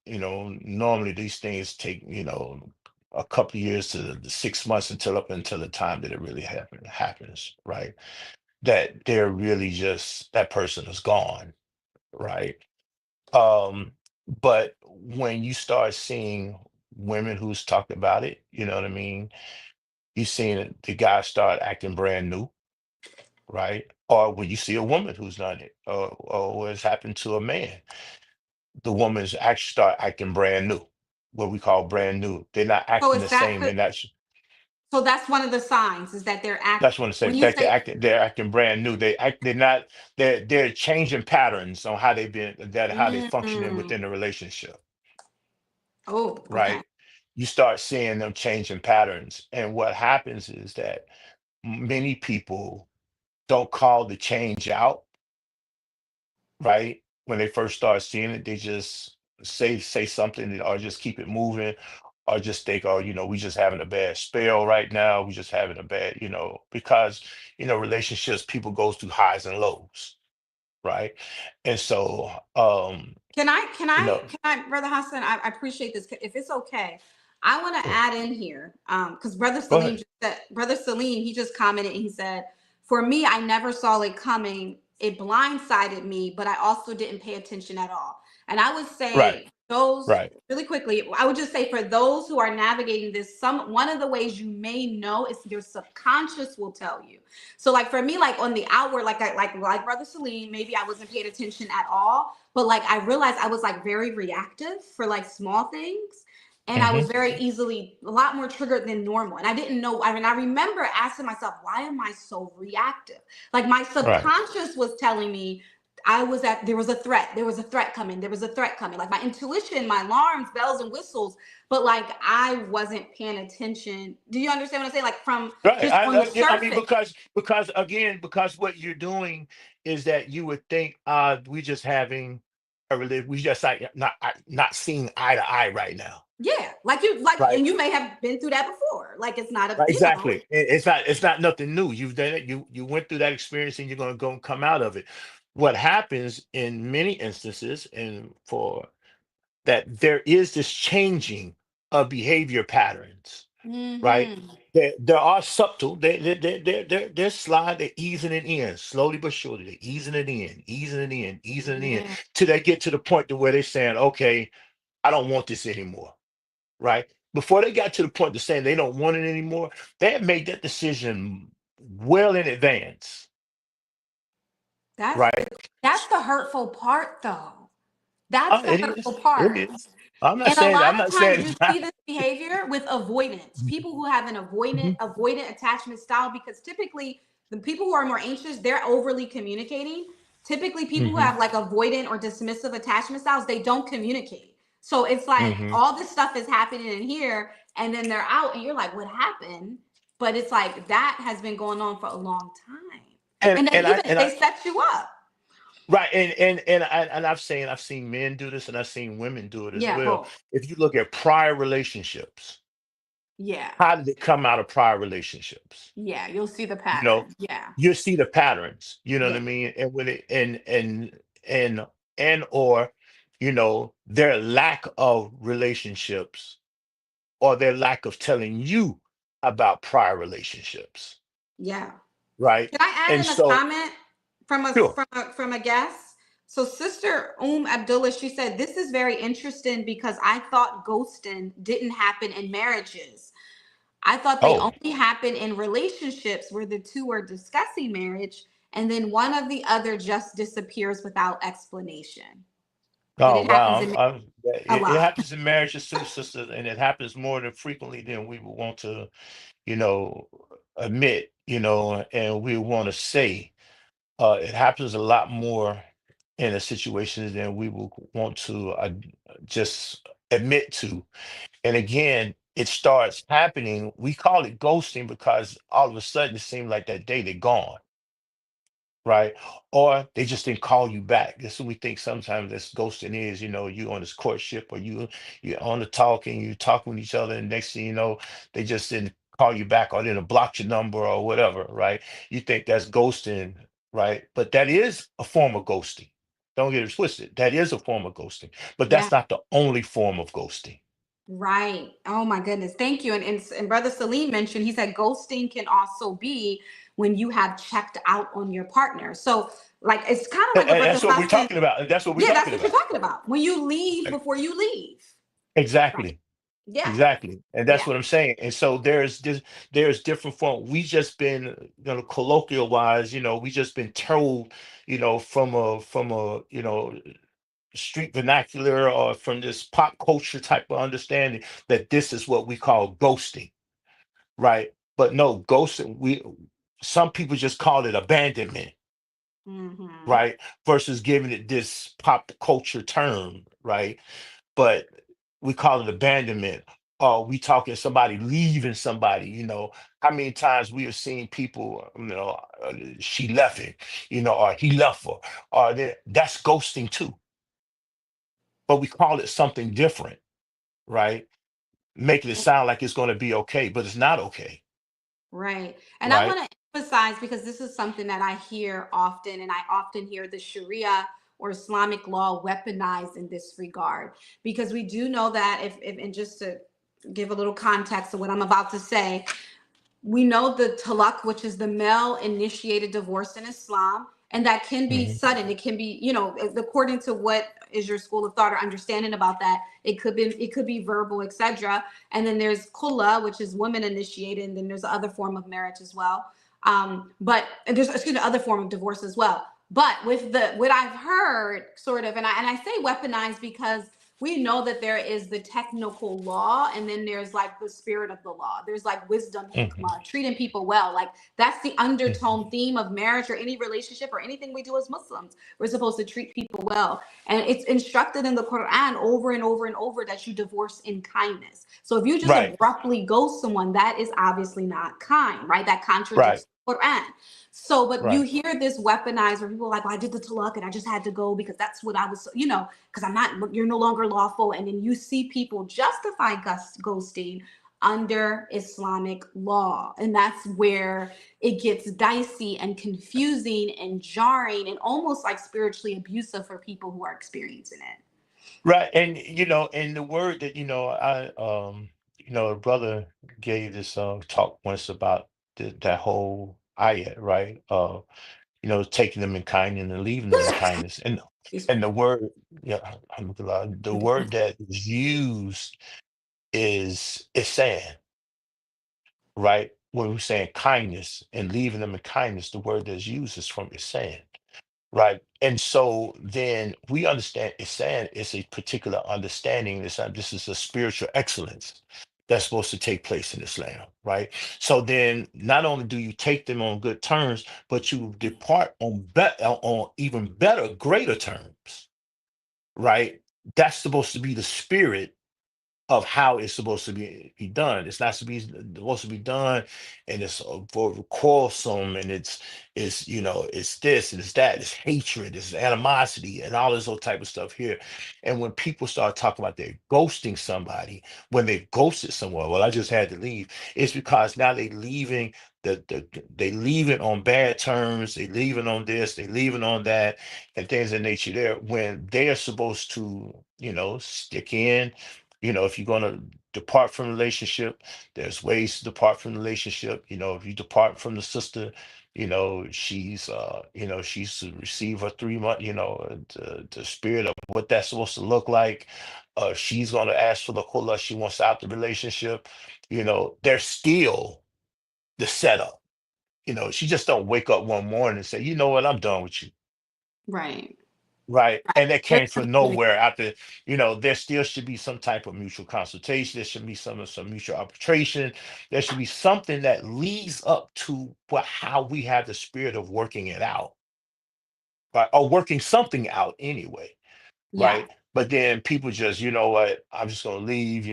normally these things take, a couple of years to the 6 months until the time that it really happens, right? That they're really just that person is gone, right? Um, but when you start seeing women who's talked about it, you know what I mean? You seeing the guy start acting brand new, right? Or when you see a woman who's done it, or what has happened to a man, the woman's actually start acting brand new, what we call brand new. They're not So acting is the that same, and that's one of the signs, is that they're that's what I say. when you That say they're acting brand new. They're not they're changing patterns on how they've been that how they functioning mm, within the relationship, oh, okay. right? You start seeing them changing patterns. And what happens is that many people don't call the change out, right? When they first start seeing it, they just say something or just keep it moving or just think, oh, we just having a bad spell right now. We just having a bad, because, relationships, people goes through highs and lows, right? And so, you know, Brother Hassan, I appreciate this. If it's okay, I want to sure. add in here, because Go ahead. Brother Salim, he just commented and he said, for me, I never saw it coming. It blindsided me, but I also didn't pay attention at all. And I would Right, say those right. really quickly, I would just say for those who are navigating this, one of the ways you may know is your subconscious will tell you. So like for me, like on the outward, like Brother Salim, maybe I wasn't paying attention at all, but like I realized I was like very reactive for like small things. And I was Hmm. very easily a lot more triggered than normal. And I didn't know. I mean, I remember asking myself, why am I so reactive? Like my Right. subconscious was telling me there was a threat. There was a threat coming. There was a threat coming. Like my intuition, my alarms, bells and whistles. But like I wasn't paying attention. Do you understand what I'm saying? Like from Right. just on the I mean, surface. because again, because what you're doing is that you would think, we just having We just like not seeing eye to eye right now. Yeah, like you like, Right. and you may have been through that before. Like it's not a, Right, exactly. It's not nothing new. You've done it. You went through that experience, and you're going to go and come out of it. What happens in many instances, and for that, there is this changing of behavior patterns. Right. Mm-hmm. There are subtle. They're slide. They're easing it in slowly but surely. They're easing it in, easing it in, easing it in, Yeah, till they get to the point to where they're saying, "Okay, I don't want this anymore." Right? Before they got to the point of saying they don't want it anymore, they had made that decision well in advance, that's right? that's the hurtful part, though. That's the It hurtful is. It part. is. I'm not And a saying. lot I'm of not times saying you it's not. see this behavior with avoidance. People who have an Mhm, avoidant attachment style, because typically the people who are more anxious, they're overly communicating. Typically, people who mhm, have like avoidant or dismissive attachment styles, they don't communicate. So it's like mhm. all this stuff is happening in here, and then they're out, and you're like, what happened? But it's like that has been going on for a long time. And And then and I even if and they I set you up. right and I've seen men do this, and I've seen women do it as Yeah, well. both. If you look at prior relationships, Yeah. how did it come out of prior relationships? Yeah. You'll see the You know, pattern. Yeah. you see the patterns, you know what I Yeah. mean? And when it and or their lack of relationships, or their lack of telling you about prior relationships, Yeah. right? Can I add And in a so, comment from a sure. guest? So Sister Abdullah, she said, this is very interesting because I thought ghosting didn't happen in marriages. I thought they Oh, only happen in relationships where the two are discussing marriage and then one of the other just disappears without explanation. But oh it happens wow. in a It lot. happens in marriages too, sister, and it happens more than frequently than we would want to, you know, admit, and we want to say. It happens a lot more in a situation than we will want to just admit to. And again, it starts happening. We call it ghosting because all of a sudden it seems like that day they're gone, right? Or they just didn't call you back. That's what we think sometimes that's ghosting is. You on this courtship, or you're on the talk, and you talking with each other, and next thing you know, they just didn't call you back, or didn't block your number or whatever, right? You think that's ghosting, right? But that is a form of ghosting. Don't get it twisted. That is a form of ghosting, but Yeah. that's not the only form of ghosting. Right. Oh my goodness. Thank you. And Brother Salim mentioned, he said ghosting can also be when you have checked out on your partner. So like it's kind of like what And Brother that's what we're Hassan, talking about. And that's what we're yeah, that's talking what you're about. talking about. When you leave Right. before you leave. Right. Exactly. Yeah. Exactly. And Yeah. that's what I'm saying. And so there's different form. We just been, colloquial wise, we just been told, from a street vernacular, or from this pop culture type of understanding, that this is what we call ghosting, right? But no, ghosting, some people just call it abandonment, Mm-hmm. right? Versus giving it this pop culture term, right? But we call it abandonment. Or we talking somebody leaving somebody. How many times we have seen people, she left him, or he left her, or that's ghosting too. But we call it something different, right? Making it sound like it's going to be okay, but it's not okay, Right. And I right? want to emphasize, because this is something that I hear often, and I often hear the Sharia or Islamic law weaponized in this regard. Because we do know that if and just to give a little context of what I'm about to say, we know the talaq, which is the male initiated divorce in Islam, and that can be Hmm. sudden. It can be, according to what is your school of thought or understanding about that. It could be verbal, etc. And then there's kulla, which is women initiated, and then there's other form of marriage as well. But and there's other form of divorce as well. But with the what I've heard, sort of, and I say weaponized because we know that there is the technical law, and then there's like the spirit of the law. There's like wisdom, Hmm. hikmah, treating people well. Like that's the Hmm. undertone theme of marriage or any relationship or anything we do as Muslims. We're supposed to treat people well. And it's instructed in the Quran over and over and over that you divorce in kindness. So if you just Right, abruptly ghost someone, that is obviously not kind, right? That right. contradicts Quran. So, but you Right. hear this weaponized where people are like, well, I did the talak and I just had to go because that's what I was, because I'm not, you're no longer lawful. And then you see people justify ghosting under Islamic law. And that's where it gets dicey and confusing and jarring and almost like spiritually abusive for people who are experiencing it. Right. And and the word that a brother gave this talk once about that whole ayat, right? Taking them in kindness and leaving them in kindness. And the word, yeah, alhamdulillah, the word that is used is saying, right? When we're saying kindness and leaving them in kindness, the word that's used is from saying. Right. And so then we understand it's saying it's a particular understanding. This is a spiritual excellence that's supposed to take place in Islam. Right. So then not only do you take them on good terms, but you depart on even better, greater terms. Right. That's supposed to be the spirit of how it's supposed to be done. It's not supposed to be done, and it's for quarrelsome, and it's this and it's that, it's hatred, it's animosity, and all this whole type of stuff here. And when people start talking about they're ghosting somebody, when they ghosted someone, well, I just had to leave. It's because now they leaving they leaving on bad terms, they leaving on this, they leaving on that, and things of nature there when they are supposed to, stick in. If you're going to depart from a relationship, there's ways to depart from the relationship. If you depart from the sister, she's to receive her 3 month, the spirit of what that's supposed to look like. She's going to ask for the khula. She wants out the relationship. There's still the setup. She just don't wake up one morning and say, you know what, I'm done with you. Right. Right. Right. And that There's came some from communication. nowhere after, there still should be some type of mutual consultation. There should be some mutual arbitration. There should be something that leads up to how we have the spirit of working it out, right? Or working something out anyway, Yeah. right? But then people just, you know what, I'm just gonna leave,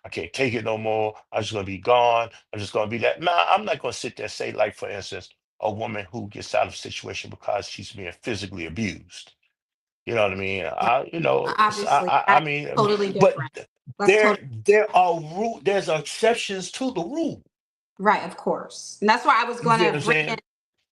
I can't take it no more. I'm just gonna be gone. I'm just gonna be that. Nah, I'm not gonna sit there and say, like, for instance, a woman who gets out of a situation because she's being physically abused. You know what I mean? Obviously, I that's mean, totally but different. That's there totally there's exceptions to the rule. right, of course. And that's why I was You going get what to I'm bring in saying?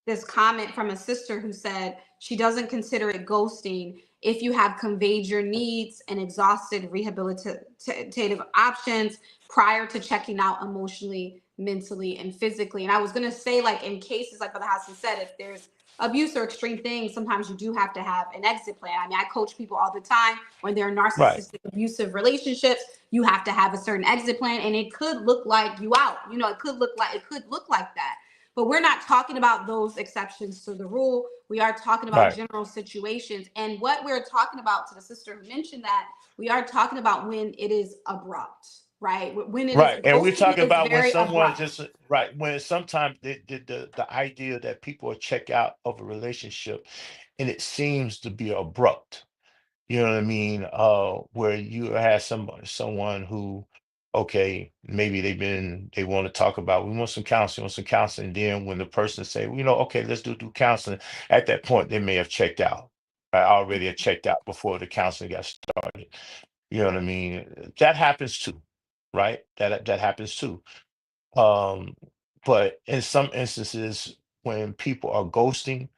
this comment from a sister who said she doesn't consider it ghosting if you have conveyed your needs and exhausted rehabilitative options prior to checking out emotionally, mentally, and physically. And I was going to say, like, in cases like Brother Hassan said, if there's abuse or extreme things, sometimes you do have to have an exit plan. I mean, I coach people all the time when they're in Right, narcissistic, abusive relationships. You have to have a certain exit plan, and it could look like you out. It could look like that. But we're not talking about those exceptions to the rule. We are talking about right, general situations. And what we're talking about, to the sister who mentioned that, we are talking about when it is abrupt, right? When it is right. And we're ghosting talking is about when very someone abrupt. just right when sometimes the idea that people check out of a relationship and it seems to be abrupt. You know what I mean? Where you have someone who, okay, maybe they want to talk about, we want some counseling. Then when the person say, well, okay, let's do counseling, at that point they may have checked out. I already had checked out before the counseling got started. You know what I mean? That happens too, right? That happens too. Um, but in some instances, when people are ghosting,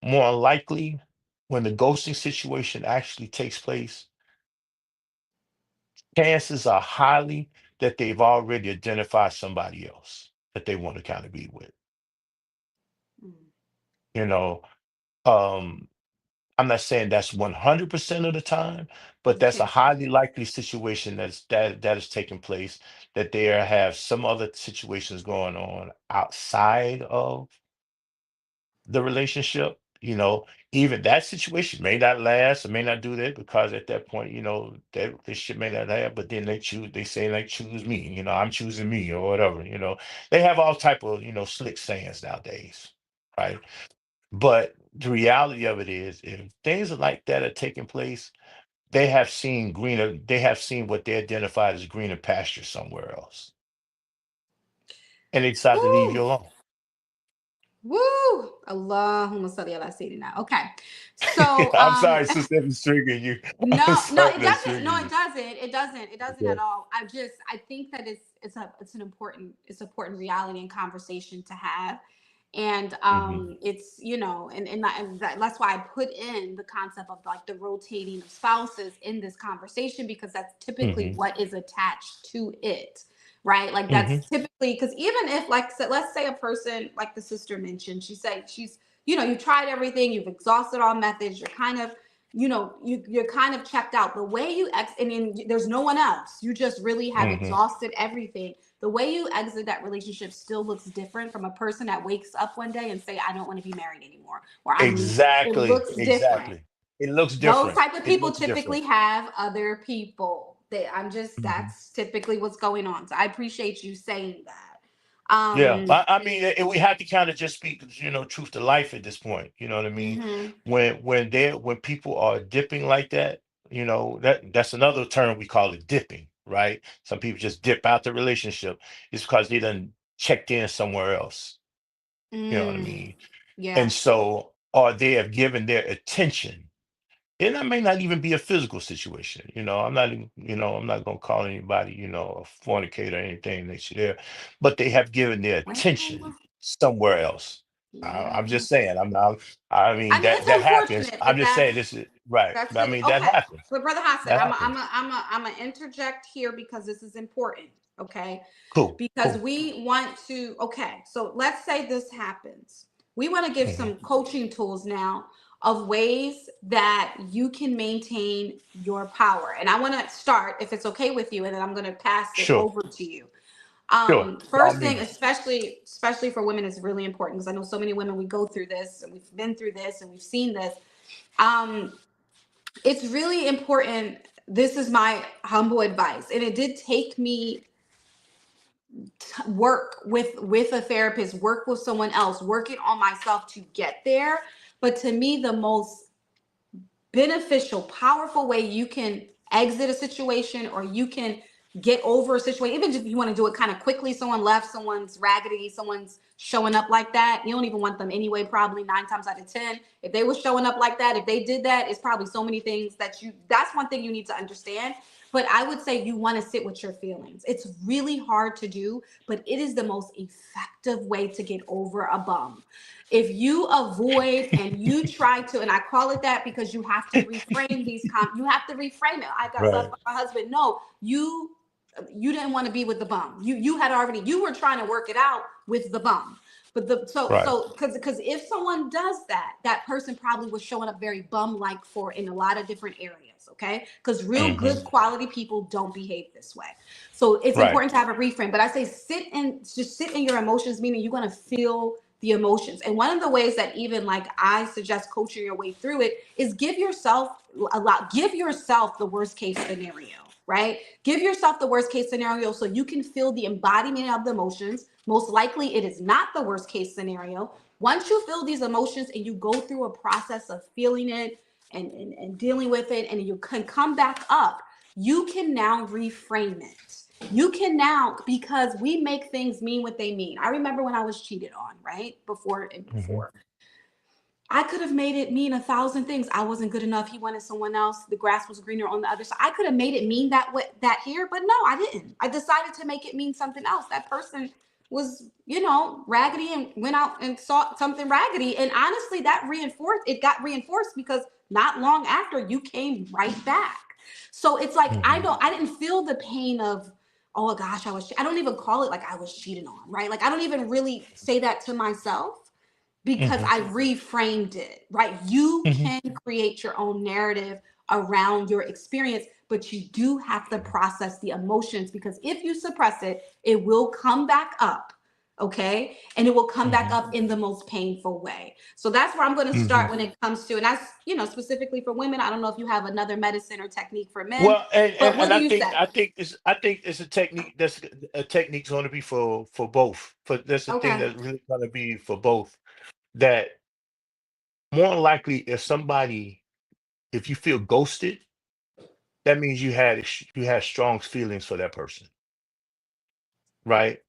more likely when the ghosting situation actually takes place, chances are highly that they've already identified somebody else that they want to kind of be with. Mm. You know, um, I'm not saying that's 100% of the time, but The that's a chances. highly likely situation that is taking place. That they have some other situations going on outside of the relationship. Even that situation may not last or may not do that because at that point, that this shit may not have, but then they say like choose me, I'm choosing me or whatever, they have all type of, slick sayings nowadays, right? But the reality of it is if things like that are taking place, they have seen what they identified as greener pasture somewhere else. And they decide to leave Whew. you alone. Woo! Allahumma salli ala sayyidina. Okay. So, I'm sorry, sister, if it's triggering you. I'm no, no, sorry it that's doesn't. No, triggering it you. doesn't. It doesn't. It doesn't at Okay. all. I think that it's an important important reality and conversation to have, and Hmm. it's that's why I put in the concept of like the rotating of spouses in this conversation because that's typically Hmm. what is attached to it, right? Like Hmm. that's typically because even if like so let's say a person like the sister mentioned, she said she's you tried everything, you've exhausted all methods, you're kind of you're kind of checked out the way you and then there's no one else, you just really have Hmm. exhausted everything. The way you exit that relationship still looks different from a person that wakes up one day and say I don't want to be married anymore or I'm leaving. It Exactly. looks different. Exactly. It looks Those different. type of It people looks different. typically have other people. I'm just Hmm. that's typically what's going on, so I appreciate you saying that. Yeah, um I mean, we have to kind of just speak, truth to life at this point. You know what I mean? mhm, When people are dipping like that, that's another term we call it dipping, right? Some people just dip out the relationship. It's because they done checked in somewhere else. You know what I mm, mean? yeah. And so, or they have given their attention. And that may not even be a physical situation. I'm not gonna call anybody, a fornicator or anything next to there, but they have given their attention Well, somewhere else. I'm yeah. just saying, I'm not, I I mean, mean, that it's that happens. unfortunate, I'm but just saying this is right. that's I it. mean, that Okay, happens. but Brother Hassan, That happens. I'm a interject here because this is important. Okay, Cool, because cool. we want to. Okay, so let's say this happens. We want to give Hmm. some coaching tools now of ways that you can maintain your power. And I want to start, if it's okay with you, and then I'm going to pass it Sure, over to you. sure. By all First thing, means. especially for women, is really important because I know so many women, we go through this and we've been through this and we've seen this. um it's really important. This is my humble advice, and it did take me work with a therapist, work with someone else, working on myself to get there. But to me, the most beneficial, powerful way you can exit a situation or you can get over a situation, even if you want to do it kind of quickly, someone left, someone's raggedy, someone's showing up like that, you don't even want them anyway, probably 9 times out of 10. If they were showing up like that, if they did that, it's probably so many things that's one thing you need to understand. But I would say you want to sit with your feelings. It's really hard to do, but it is the most effective way to get over a bum. If you avoid and you try to, and I call it that because you have to reframe you have to reframe it. I got left Right, by my husband. No, you didn't want to be with the bum. You had already, you were trying to work it out with the bum. But the right. because if someone does that, that person probably was showing up very bum like for in a lot of different areas. Okay, because real Hmm. good quality people don't behave this way. So it's Right. important to have a reframe. But I say sit in your emotions, meaning you're gonna feel the emotions. And one of the ways that even like I suggest coaching your way through it is give yourself the worst case scenario, right? Give yourself the worst case scenario so you can feel the embodiment of the emotions. Most likely it is not the worst case scenario. Once you feel these emotions and you go through a process of feeling it and dealing with it, and you can come back up, you can now reframe it. You can now, because we make things mean what they mean. I remember when I was cheated on, right? Before and Hmm. before. I could have made it mean a thousand things. I wasn't good enough. He wanted someone else. The grass was greener on the other side. I could have made it mean that here, but no, I didn't. I decided to make it mean something else. That person was, raggedy and went out and saw something raggedy. And honestly, it got reinforced because not long after you came right back. So it's like I Hmm. know I didn't feel the pain of, oh gosh, I don't even call it like I was cheated on, right? Like I don't even really say that to myself because Hmm. I reframed it, right? You Hmm. can create your own narrative around your experience, but you do have to process the emotions because if you suppress it, it will come back up. Okay. And it will come back Hmm. up in the most painful way. So that's where I'm going to Hmm. start when it comes to, and that's, specifically for women. I don't know if you have another medicine or technique for men, Well, and, but and what and do I you think say? it's a technique that's a technique's going to be for both. For That's a thing Okay. that's really going to be for both. That more likely, if you feel ghosted, that means you had strong feelings for that person, right?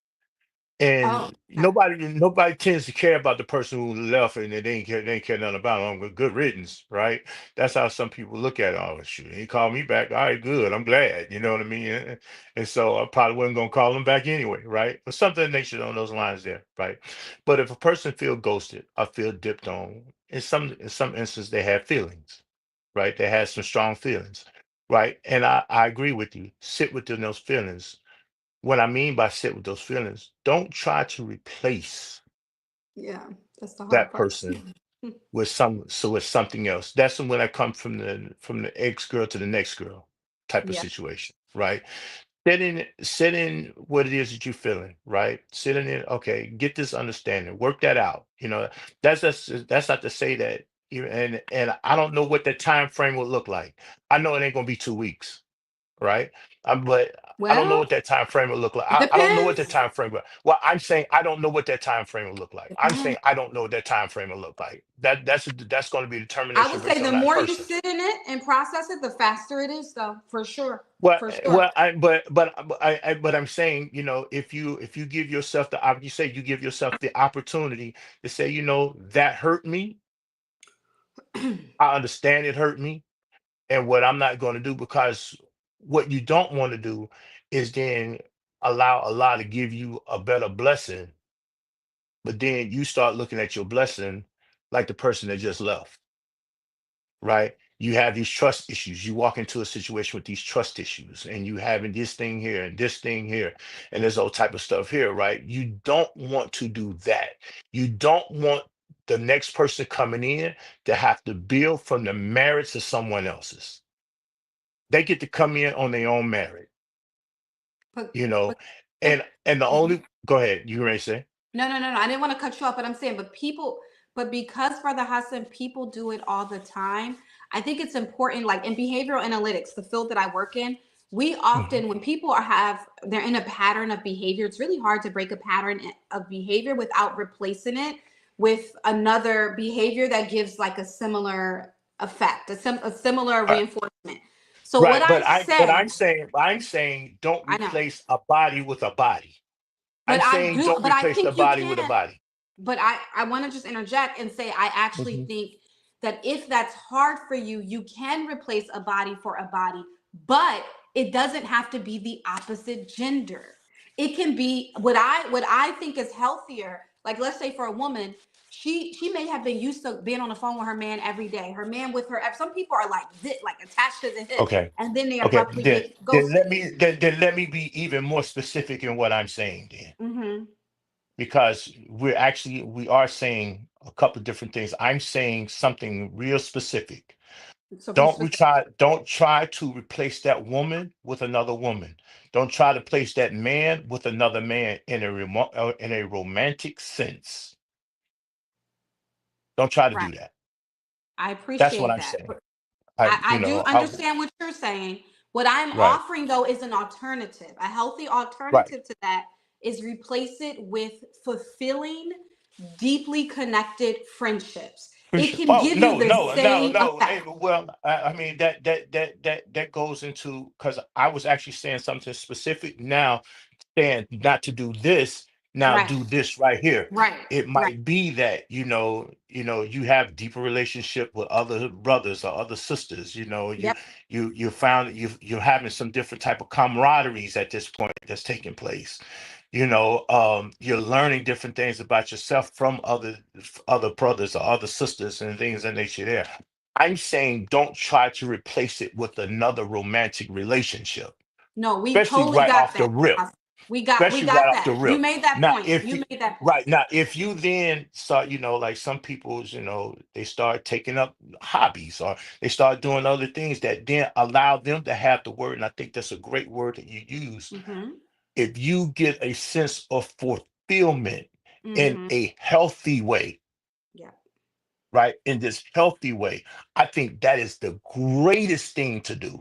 Oh, And okay. nobody tends to care about the person who left and they ain't care nothing about them. Good riddance, right? That's how some people look at it. Oh shoot, he called me back. All right, good. I'm glad. You know what I mean? And so I probably wasn't gonna call him back anyway, right? But something in nature on those lines there, right? But if a person feel ghosted or feel dipped on, in some instances they have feelings, right? They have some strong feelings, right? And I agree with you. Sit within those feelings. What I mean by sit with those feelings, don't try to replace Yeah, that's the hard that part. person with something else. That's when I come from the ex girl to the next girl type of Yeah. situation, right? Sit in what it is that you're feeling, right? Sit in it, okay, get this understanding, work that out. That's not to say that and I don't know what that time frame will look like. I know it ain't gonna be 2 weeks, right? But I don't know Well, what that time frame will look like. it I don't know what that depends. time frame will. Well, I'm saying I don't know what that time frame will look like. I'm saying Depends. I don't know what that time frame will look like. That's going to be I determination would say based the on that more you person. sit in it and process it, the faster it is, though, for sure. Well, For sure. well, but I'm saying, if you give yourself you say you give yourself the opportunity to say, that hurt me. I understand it hurt me, and what I'm not going to do, because what you don't want to do is then allow Allah to give you a better blessing, but then you start looking at your blessing like the person that just left, right? You have these trust issues. You walk into a situation with these trust issues, and you having this thing here and this thing here, and there's all type of stuff here, right? You don't want to do that. You don't want the next person coming in to have to build from the merits of someone else's. They get to come in on their own merit, But, you know. but, And the Mhm. only go ahead, you ready to say? No, no, no, no. I didn't want to cut you off, but I'm saying, but because Brother Hassan, people do it all the time. I think it's important, like in behavioral analytics, the field that I work in, we Mhm. often, when people they're in a pattern of behavior, it's really hard to break a pattern of behavior without replacing it with another behavior that gives like a similar effect, a similar reinforcement. So what Right, I but say, I'm saying don't I know, replace a body with a body. I'm but I saying do, don't but I replace the think you body with a can. body. But I want to just interject and say I actually Mhm. think that if that's hard for you, you can replace a body for a body, but it doesn't have to be the opposite gender. It can be what I think is healthier. Like let's say for a woman, she may have been used to being on the phone with her man every day. Her man with her. Some people are like this, like attached to the hip, Okay. and then they Okay. abruptly Then get then let ghosted. me then let me be even more specific in what I'm saying then. Mm-hmm. Because we are saying a couple of different things. I'm saying something real specific. So be specific. Don't try to replace that woman with another woman. Don't try to place that man with another man in a romantic sense. Don't try to Right. do that. I That's what appreciate I'm that. saying. I do understand what you're saying. What I'm Right, offering though is an alternative. A healthy right. alternative to that is replace it with fulfilling, deeply connected friendships. It can Oh give you no, the no, no, same no. effect. Well, I mean that goes into, because I was actually saying something specific now, saying not to do this, now Right. do this right here. Right. It Right. might be that you have deeper relationship with other brothers or other sisters. Yep. You found that you're having some different type of camaraderies at this point that's taking place. You're learning different things about yourself from other brothers or other sisters and things of that nature there. I'm saying don't try to replace it with another romantic relationship, No, we especially totally right got off the that. rip. We Especially right got off the that. You rip. made that Now, point. if You you made that point. right now, if you then start, like some people's, they start taking up hobbies, or they start doing other things that then allow them to have the word. And I think that's a great word that you use. Mm-hmm. If you get a sense of fulfillment in Mm-hmm. a healthy way, Yep. right? In this healthy way, I think that is the greatest thing to do,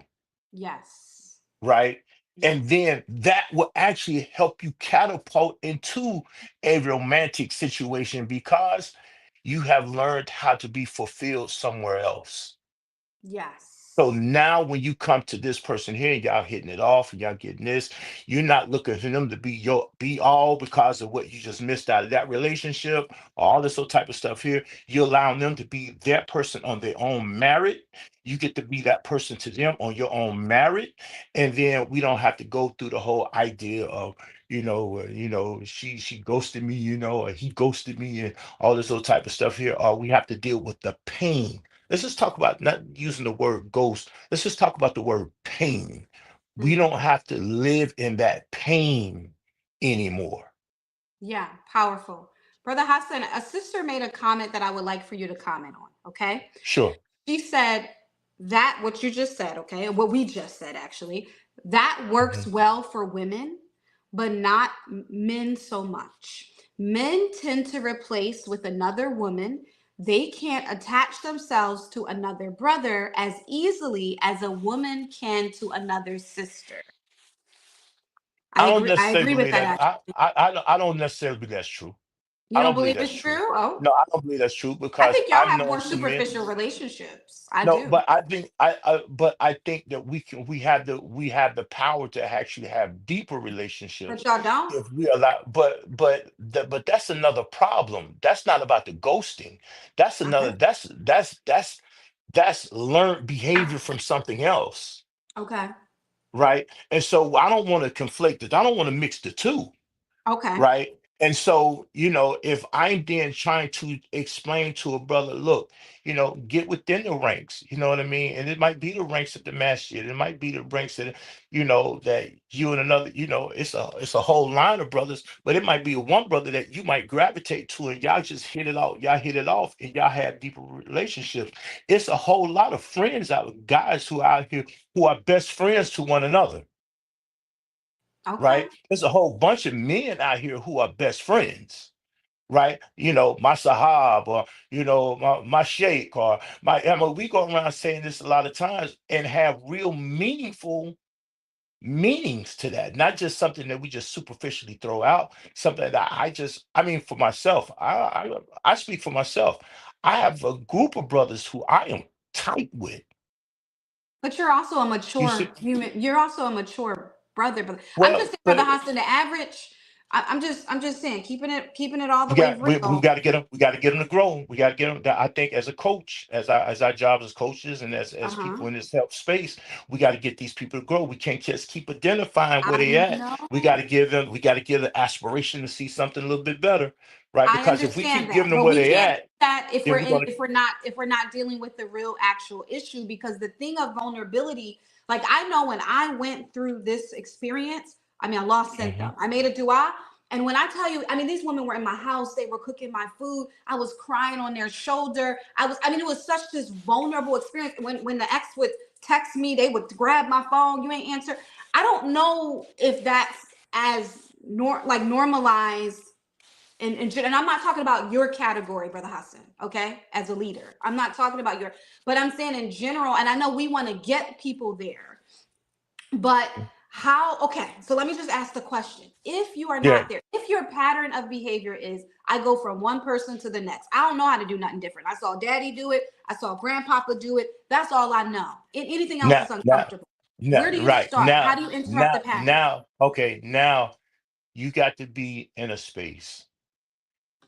Yes. right? And Yes. then that will actually help you catapult into a romantic situation, because you have learned how to be fulfilled somewhere else. Yes. So now when you come to this person here, y'all hitting it off and y'all getting this, you're not looking for them to be your be all because of what you just missed out of that relationship, all this other type of stuff here. You're allowing them to be that person on their own merit. You get to be that person to them on your own merit. And then we don't have to go through the whole idea of, she ghosted me, or he ghosted me and all this other type of stuff here. Or we have to deal with the pain. Let's just talk about not using the word ghost. Let's just talk about the word pain. We Mhm. don't have to live in that pain anymore. Yeah, powerful. Brother Hassan, a sister made a comment that I would like for you to comment on. Okay. Sure. She said that what you just said, okay, what we just said actually, that works Mhm. well for women, but not men so much. Men tend to replace with another woman. They can't attach themselves to another brother as easily as a woman can to another sister. I I don't agree. I necessarily agree with believe that. that. Actually. I don't necessarily believe that's true. You I don't don't believe believe that's it's true. true? Oh, No, I don't believe that's true I because think y'all I've have known more some men. superficial relationships. I No, do. but I think I think that we have the power to actually have deeper But relationships y'all don't? if we allow. But that's another problem. That's not about the ghosting. That's another. Okay. That's learned behavior from something else, Okay. right? And so I don't want to conflict it. I don't want to mix the two, Okay. right? And so, if I'm then trying to explain to a brother, look, get within the ranks, you know what I mean? And it might be the ranks at the masjid, it might be the ranks that you and another, it's a whole line of brothers, but it might be one brother that you might gravitate to, and y'all just y'all hit it off, and y'all have deeper relationships. It's a whole lot of friends out, guys who are out here who are best friends to one another, Okay. right? There's a whole bunch of men out here who are best friends, right? My Sahab, or my Sheikh, or my Emma. We go around saying this a lot of times and have real meaningful meanings to that, not just something that we just superficially throw out. Something that I mean, for myself, I speak for myself. I have a group of brothers who I am tight with. But you're also a You mature see, human. You're also a mature brother. But I'm just well, saying, Brother but Hassan, the average. I'm just saying, keeping it all the we way got we real. got to get them. We got to get them to grow. We got to get them. I think as a coach, as our jobs as coaches, and as Uh as huh. people in this help space, we got to get these people to grow. We can't just keep identifying where I they at. know. We got to give them. We got to give the aspiration to see something a little bit better, right? I Because if we understand keep giving that, them but where we they can't do at, that if then we're we're in gonna. if we're not dealing with the real actual issue. Because the thing of vulnerability, like I know when I went through this experience, I mean, Allah sent Mhm. them. I made a dua, and when I tell you, I mean, these women were in my house. They were cooking my food. I was crying on their shoulder. I mean, it was such this vulnerable experience. When the ex would text me, they would grab my phone. You ain't answer. I don't know if that's as normalized and I'm not talking about your category, Brother Hassan, okay, as a leader. I'm not talking about but I'm saying in general, and I know we want to get people there, but okay, so let me just ask the question. If you are Yeah. not there, if your pattern of behavior is, I go from one person to the next, I don't know how to do nothing different. I saw daddy do it, I saw grandpapa do it. That's all I know. Anything else Now, is now, uncomfortable. now, Where do you right start? How now, do you interrupt the now, pattern? now. Okay, now you got to be in a space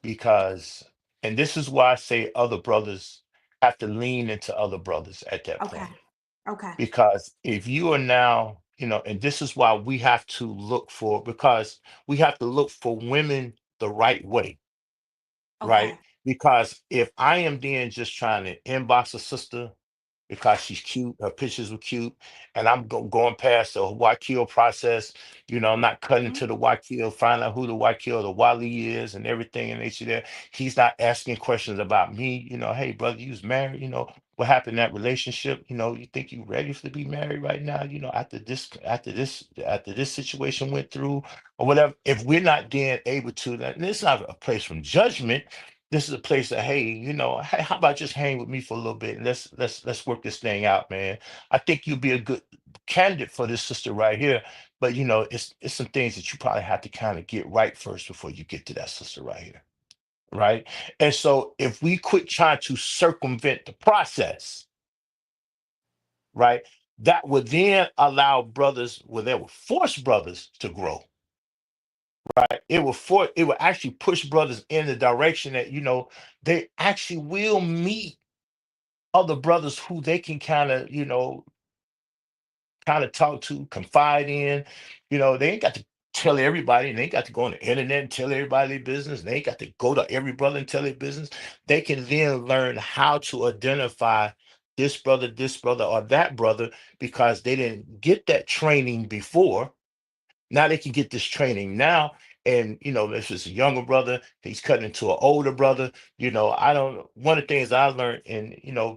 because, and this is why I say other brothers have to lean into other brothers at that Okay. point. Okay. Because if you are now, and this is why we have to look for, because we have to look for women the right way, right? Okay. Because if I am then just trying to inbox a sister because she's cute, her pictures were cute, and I'm going past the Wakil process. I'm not cutting Mhm. to the Wakil, find out who the Wakil, the Wali is, and everything. And they see that he's not asking questions about me. Hey brother, you was married. What happened in that relationship? You think you ready to be married right now? After this situation went through or whatever. If we're not then able to, and it's not a place from judgment, this is a place that, hey, hey, how about just hang with me for a little bit and let's work this thing out, man. I think you'll be a good candidate for this sister right here. But it's some things that you probably have to kind of get right first before you get to that sister right here. Right. And so if we quit trying to circumvent the process, right? That would then allow brothers, well, that would force brothers to grow, right? It will actually push brothers in the direction that, they actually will meet other brothers who they can kind of talk to, confide in. They ain't got to tell everybody, and they ain't got to go on the internet and tell everybody their business. They ain't got to go to every brother and tell their business. They can then learn how to identify this brother, or that brother, because they didn't get that training before. Now they can get this training now. And if it's a younger brother, he's cutting into an older brother. I don't One of the things I learned, and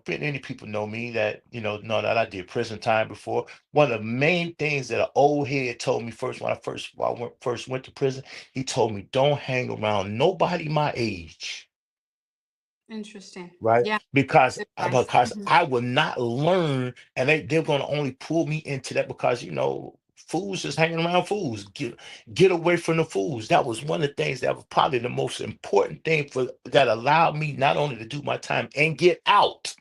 many people know me that know that I did prison time before. One of the main things that an old head told me first, when first went to prison, he told me, don't hang around nobody my age, Interesting. right? Yeah. Because Good advice. I will not learn, and they're going to only pull me into that, because fools just hanging around fools. Get away from the fools. That was one of the things that was probably the most important thing for that allowed me not only to do my time and get out.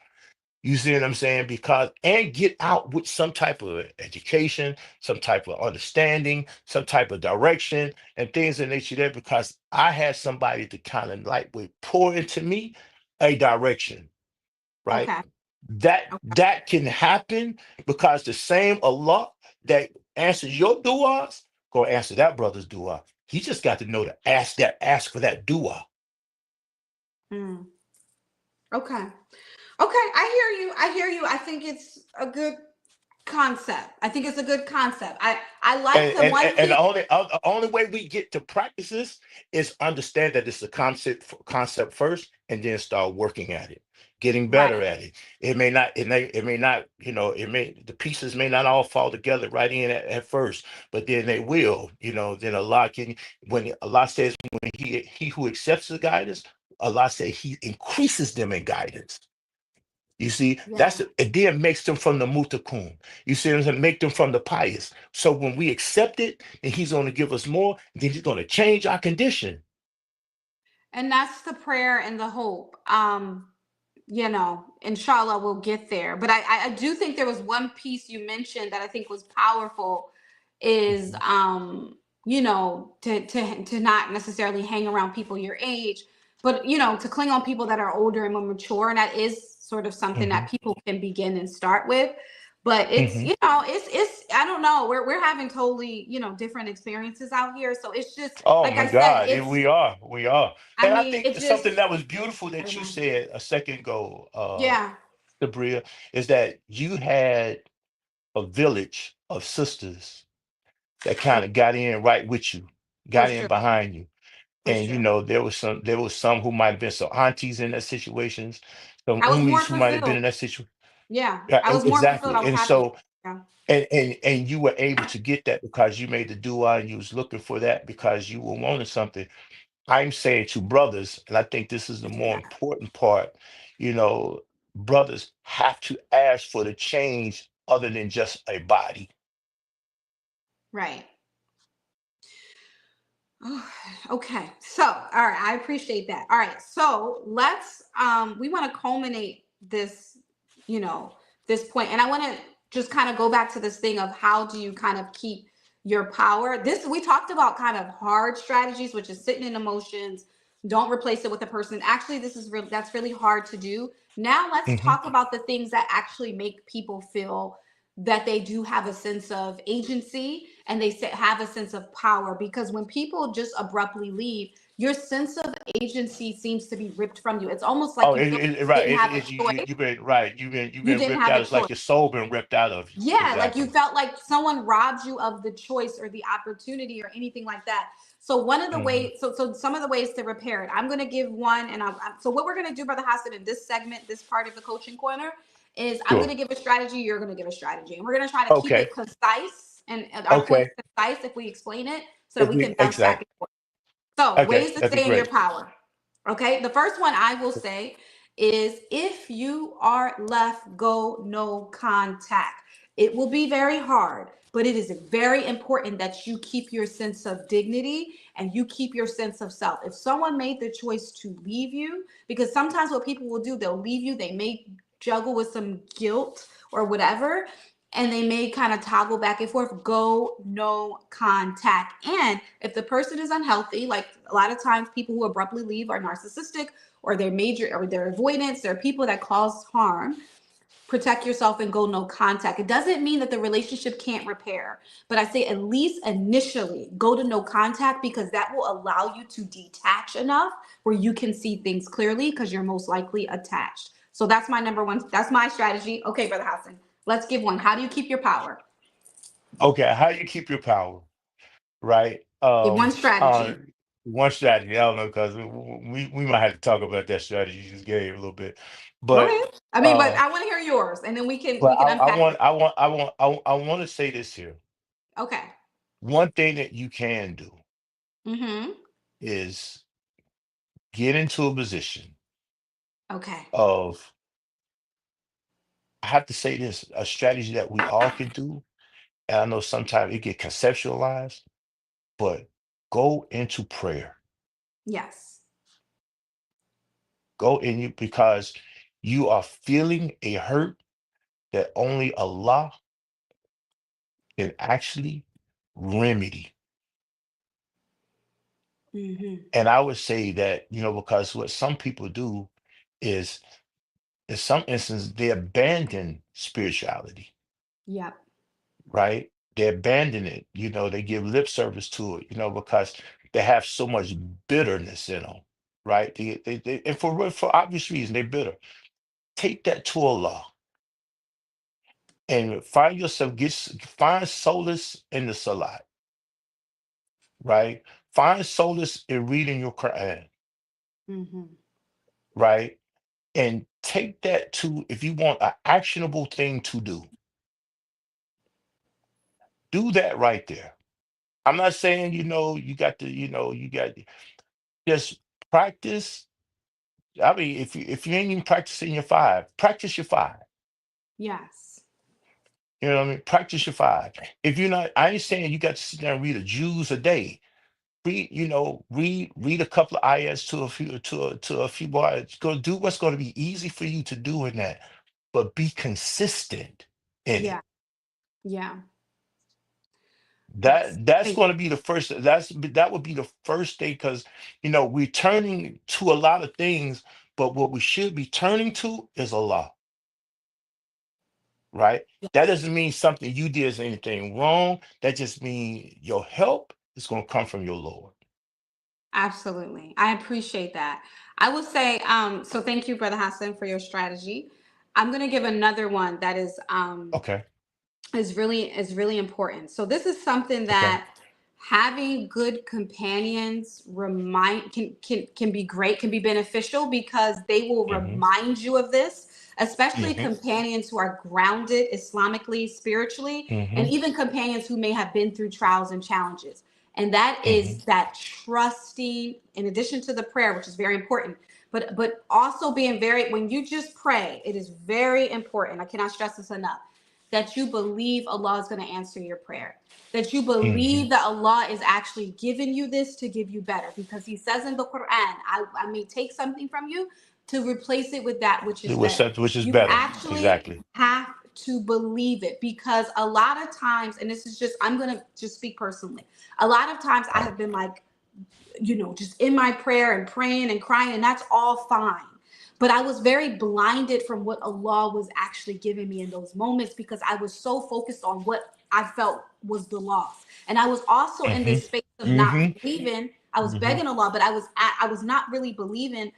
You see what I'm saying? Because and get out with some type of education, some type of understanding, some type of direction, and things of nature there. Because I had somebody to kind of like would pour into me a direction, right? Okay. Okay. That can happen, because the same Allah that answers your du'as gonna answer that brother's du'a. He just got to know to ask for that du'a. Mm. Okay. Okay. I hear you. I hear you. I think it's a good concept. I think it's a good concept. I like And the and one and thing. the only way we get to practice this is understand that it's a concept first, and then start working at it, getting better Right. at it. It may not, the pieces may not all fall together right in at first, but then they will. Then Allah can, when Allah says, when he who accepts the guidance, Allah said he increases them in guidance. You see, Yeah. it then makes them from the mutakun. You see what I'm saying? Make them from the pious. So when we accept it, then he's going to give us more, then he's going to change our condition. And that's the prayer and the hope. Inshallah we'll get there. But I do think there was one piece you mentioned that I think was powerful is Mhm. to not necessarily hang around people your age, but to cling on people that are older and more mature. And that is sort of something Mhm. that people can begin and start with. But it's Mhm. it's I don't know. We're having totally, different experiences out here. So it's just Oh like my I said, God, we are. I And I mean, think it that just something that was beautiful I don't that you know. said a second ago, Yeah, Sabria, is that you had a village of sisters that for kind of got in right with you, for got in sure. behind you. For And sure. there was some who might have been some aunties in that situations, some I was more ummis who might have been fulfilled. in that situation. Yeah, Yeah, I was more fulfilled. I exactly. was And happier. so, Yeah. and you were able to get that because you made the dua, and you was looking for that because you were wanting something. I'm saying to brothers, and I think this is the more important part, you know, brothers have to ask for the change other than just a body. Right. Oh, okay. So, all right, I appreciate that. All right. So, let's we want to culminate this, you know, this point. And I want to just kind of go back to this thing of how do you kind of keep your power? This we talked about kind of hard strategies, which is sitting in emotions, don't replace it with a person. Actually, this is real that's really hard to do. Now, let's Hmm. talk about the things that actually make people feel that they do have a sense of agency and have a sense of power, because when people just abruptly leave, your sense of agency seems to be ripped from you. It's almost like Oh, you feel like right. you didn't have a choice. You've been right. You've You been didn't ripped have out. a It's like choice. your soul been ripped out of you. Yeah, like you Exactly. felt like someone robbed you of the choice or the opportunity or anything like that. So one of the Hmm. ways, so some of the ways to repair it, I'm going to give one, and so what we're going to do, Brother Hassan, in this segment, this part of the coaching corner, is I'm going Sure. to give a strategy, you're going to give a strategy, and we're going to try to keep Okay. it concise and our points Okay. concise if we explain it, so that we can bounce back Exactly. and forth. So, Okay. ways to That'd be stay in your great. power. Okay. The first one I will say is if you are left, go no contact. It will be very hard, but it is very important that you keep your sense of dignity and you keep your sense of self. If someone made the choice to leave you, because sometimes what people will do, they'll leave you, they may juggle with some guilt or whatever, and they may kind of toggle back and forth. Go no contact. And if the person is unhealthy, like a lot of times people who abruptly leave are narcissistic, or they're major, or they're avoidance, they're people that cause harm. Protect yourself and go no contact. It doesn't mean that the relationship can't repair, but I say at least initially go to no contact, because that will allow you to detach enough where you can see things clearly, because you're most likely attached. So that's my number one. That's my strategy. Okay, Brother Hassan, let's give one. How do you keep your power? Okay, how you keep your power, right? Give one strategy. One strategy. I don't know, because we might have to talk about that strategy you just gave a little bit, Go but ahead. I mean, but uh, I want to hear yours, and then we but can unpack it. I want to say this here. Okay. One thing that you can do Mm-hmm. is get into a position Okay. of, I have to say this, a strategy that we all can do. And I know sometimes it get conceptualized, but go into prayer. Yes. Go in you, because you are feeling a hurt that only Allah can actually remedy. Mm-hmm. And I would say that, because what some people do is, in some instances, they abandon spirituality, Yep. right? They abandon it, they give lip service to it, because they have so much bitterness in them, right? And for obvious reason, they're bitter. Take that to Allah and find yourself, find solace in the Salat, right? Find solace in reading your Quran, Mm-hmm. right? And take that to, if you want an actionable thing to do that right there. I'm not saying, you got to, just practice. I mean, if you ain't even practicing your five, practice your five. Yes. You know what I mean? Practice your five. If you're not, I ain't saying you got to sit there and read a Jews a day. Read a couple of ayats to a few words. Go do what's going to be easy for you to do in that, but be consistent in Yeah. it. Yeah. Yes. That's Thank going you. to be the first. That would be the first thing, because we're turning to a lot of things, but what we should be turning to is Allah, right? That doesn't mean something you did is anything wrong. That just means your help is going to come from your Lord. Absolutely. I appreciate that. I will say, so thank you, Brother Hassan, for your strategy. I'm gonna give another one that Okay. is really important. So this is something Okay. that having good companions remind can be great, can be beneficial, because they will Mm-hmm. remind you of this, especially Mm-hmm. companions who are grounded Islamically, spiritually, and Mm-hmm. even companions who may have been through trials and challenges. And that Mm-hmm. is that trusting, in addition to the prayer, which is very important, but also being very, when you just pray, it is very important. I cannot stress this enough, that you believe Allah is going to answer your prayer, that you Mm-hmm. believe that Allah is actually giving you this to give you better, because He says in the Quran, I may take something from you to replace it with that which is better. Which is You better. actually Exactly. have to believe it, because a lot of times, and this is just, I'm going to just speak personally, a lot of times I have been like, just in my prayer and praying and crying, and that's all fine. But I was very blinded from what Allah was actually giving me in those moments, because I was so focused on what I felt was the loss. And I was also in Mm-hmm. this space of not Mm-hmm. believing. I was Mm-hmm. begging Allah, but I was not really believing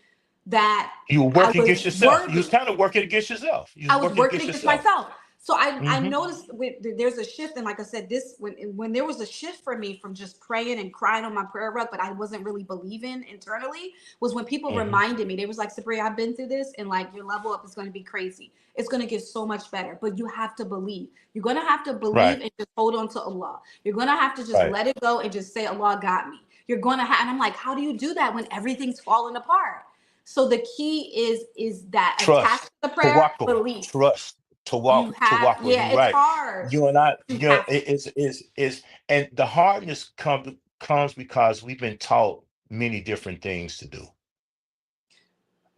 that You were I working was against yourself. You was worthy. kind of working against yourself. You I was was working working against against yourself. myself. So I Mm-hmm. noticed there's a shift, and like I said, this when there was a shift for me from just praying and crying on my prayer rug, but I wasn't really believing internally, was when people Mm-hmm. reminded me. They was like, Sabria, I've been through this, and like your level up is going to be crazy. It's going to get so much better, but you have to believe. You're going to have to believe Right. and just hold on to Allah. You're going to have to just Right. let it go and just say, Allah got me. You're going to have, and I'm like, how do you do that when everything's falling apart? So the key is that attached Trust. to the prayer, Tawakkul. belief. Trust. You have, Tawakkul. yeah, You're it's right. hard. You and I, You have to. and the hardness comes because we've been taught many different things to do.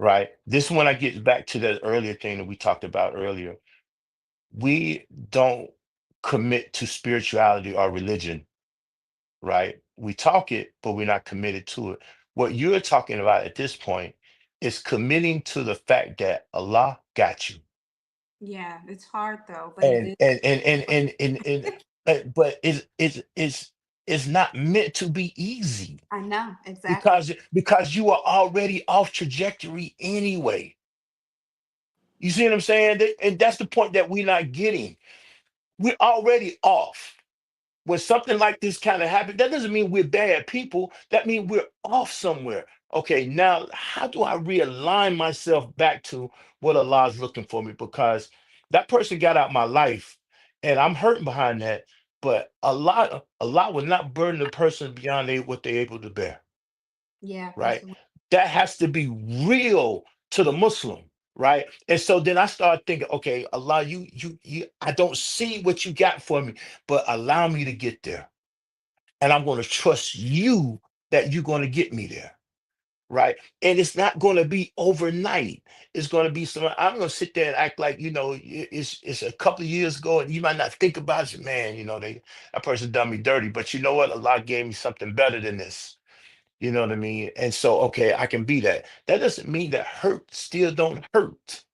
right? This one I get back to the earlier thing that we talked about earlier. We don't commit to spirituality or religion, right? We talk it, but we're not committed to it. What you're talking about at this point is committing to the fact that Allah got you. Yeah, it's hard though, but it And is. but it's not meant to be easy I know exactly. because you are already off trajectory anyway. You see what I'm saying? And that's the point that we're not getting. We're already off. When something like this kind of happens, that doesn't mean we're bad people. That means we're off somewhere. Okay, now how do I realign myself back to what Allah's looking for me? Because that person got out my life and I'm hurting behind that. But Allah will not burden the person beyond what they're able to bear, Yeah, right? absolutely. That has to be real to the Muslim, right? And so then I started thinking, okay, Allah, I don't see what you got for me, but allow me to get there. And I'm going to trust you that you're going to get me there, right? And it's not going to be overnight. It's going to be some. I'm going to sit there and act like it's a couple of years ago, and you might not think about it, man. That person done me dirty, but you know what? Allah gave me something better than this. You know what I mean? And so, okay, I can be that. That doesn't mean that hurt still don't hurt.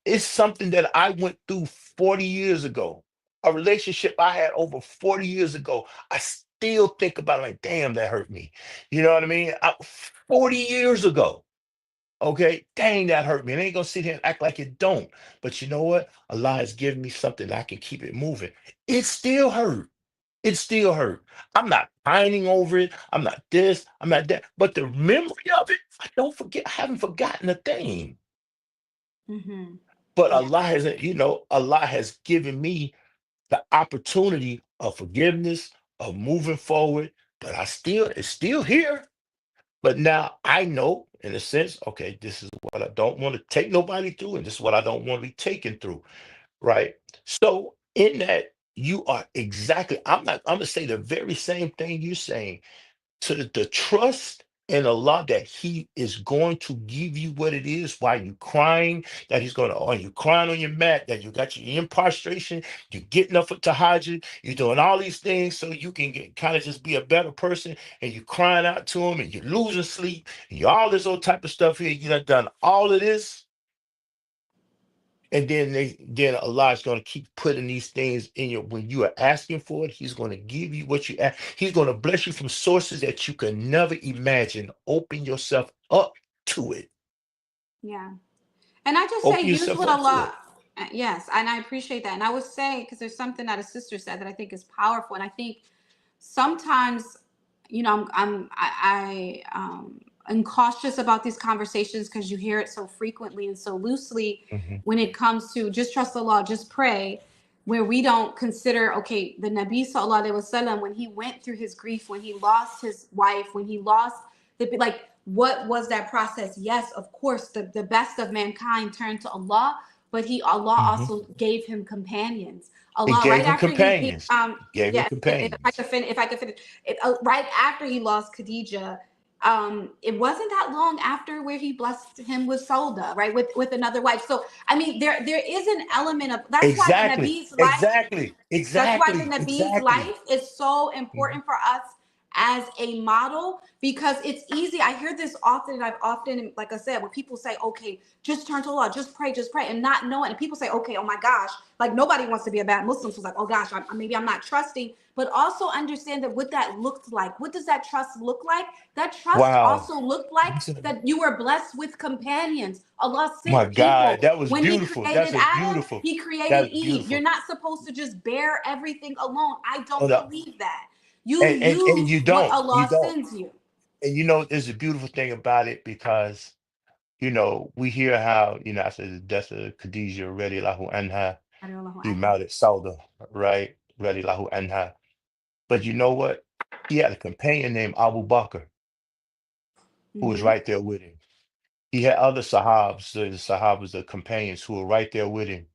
It's something that I went through 40 years ago, a relationship I had over 40 years ago. I still think about it like, damn, that hurt me. You know what I mean? 40 years ago. Okay, dang, that hurt me. And I ain't gonna sit here and act like it don't. But you know what? Allah has given me something that I can keep it moving. It still hurt. It still hurt. I'm not pining over it. I'm not this. I'm not that. But the memory of it, I don't forget. I haven't forgotten a thing. Mm-hmm. But Yeah. Allah has given me the opportunity of forgiveness, of moving forward. But it's still here. But now I know, in a sense, okay, this is what I don't want to take nobody through, and this is what I don't want to be taken through, right? So in that, you are exactly. I'm gonna say the very same thing you're saying, to the trust in Allah that He is going to give you what it is while you crying, that He's going to, or you crying on your mat, that you got your in prostration, you're getting up for tahajjud, you're doing all these things so you can get kind of just be a better person, and you're crying out to Him, and you're losing sleep, and you all this old type of stuff here. You done all of this, and then Allah is going to keep putting these things in your when you are asking for it, He's going to give you what you ask. He's going to bless you from sources that you can never imagine. Open yourself up to it. Yeah. And I just say Open use yourself what up to Allah. it. Yes, and I appreciate that. And I was saying because there's something that a sister said that I think is powerful, and I think sometimes, I'm cautious about these conversations because you hear it so frequently and so loosely Mhm, when it comes to just trust Allah, just pray, where we don't consider, okay, the Nabi Sallallahu Alaihi Wasallam, when he went through his grief, when he lost his wife, when he lost what was that process? Yes, of course, the best of mankind turned to Allah, but Allah mhm. also gave him companions. He Allah, right gave him after he companions. He gave him yeah, companions. if I could finish right after he lost Khadija, it wasn't that long after where he blessed him with Solda, right, with another wife. So I mean, there is an element of that's why the Exactly. Nabi's life Exactly. that's why the Exactly. Nabi's Exactly. life is so Mhm, important for us as a model because it's easy. I hear this often, and I've often, like I said, when people say, okay, just turn to Allah, just pray, and not knowing, and people say, okay, oh my gosh, like nobody wants to be a bad Muslim. So it's like, oh gosh, maybe I'm not trusting, but also understand that what that looked like. What does that trust look like? That trust wow. also looked like You said, that you were blessed with companions. Allah my sent God, people. that was When He beautiful. created That's a Adam, beautiful. He created That's Eve. You're beautiful. not supposed to just bear everything alone. I Oh, don't no. believe that. You And use you what don't. You Allah don't. sends you. And there's a beautiful thing about it because we hear how, after the death of Khadijah, radiallahu anha, he mounted Sauda, right? Radiallahu anha. But you know what? He had a companion named Abu Bakr who was Mm-hmm. right there with him. He had other Sahabs, the Sahabas, the companions who were right there with him,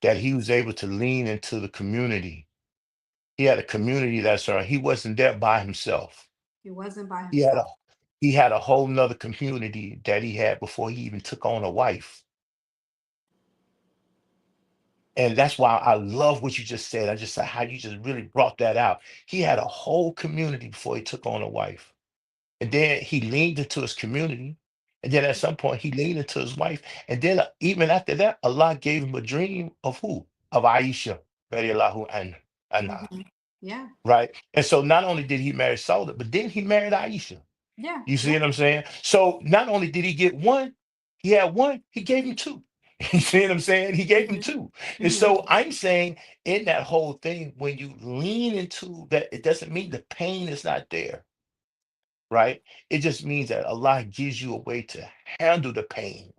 that he was able to lean into the community. He had a community that's around. He wasn't there by himself. He wasn't by He had a himself. he had a whole nother community that he had before he even took on a wife. And that's why I love what you just said. I just said how you just really brought that out. He had a whole community before he took on a wife. And then he leaned into his community. And then at some point he leaned into his wife. And then even after that, Allah gave him a dream of who? Of Aisha, radiallahu anha, Hmm. Yeah. right? And so not only did he marry Sauda, but then he married Aisha. Yeah. You see Yeah. what I'm saying? So not only did he get one, he had one, he gave him two. You see what I'm saying? He gave him Hmm. two. And Hmm. so I'm saying in that whole thing, when you lean into that, it doesn't mean the pain is not there, right? It just means that Allah gives you a way to handle the pain.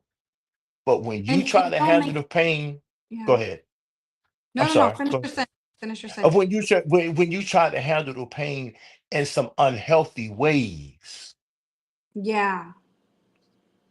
But when you try And to don't handle make. the pain, Yeah. go ahead. No, I'm no, no. sorry. Finish Go your ahead. sentence. Finish your Of sentence. when you try to handle the pain in some unhealthy ways, Yeah.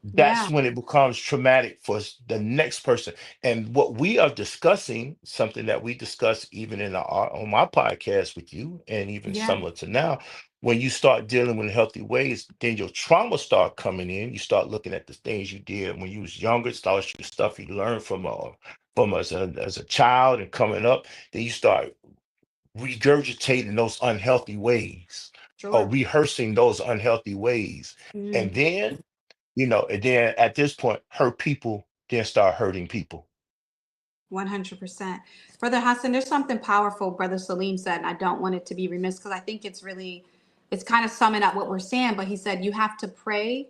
that's Yeah. when it becomes traumatic for the next person. And what we are discussing, something that we discuss even in on my podcast with you, and even Yeah. similar to now, when you start dealing with healthy ways, then your trauma start coming in. You start looking at the things you did when you was younger, start your stuff you learned from as a child and coming up. Then you start regurgitating those unhealthy ways or Sure. rehearsing those unhealthy ways. And Mm. then and then at this point, hurt people, then start hurting people. 100%. Brother Hassan, there's something powerful Brother Salim said, and I don't want it to be remiss because I think it's kind of summing up what we're saying. But he said, you have to pray,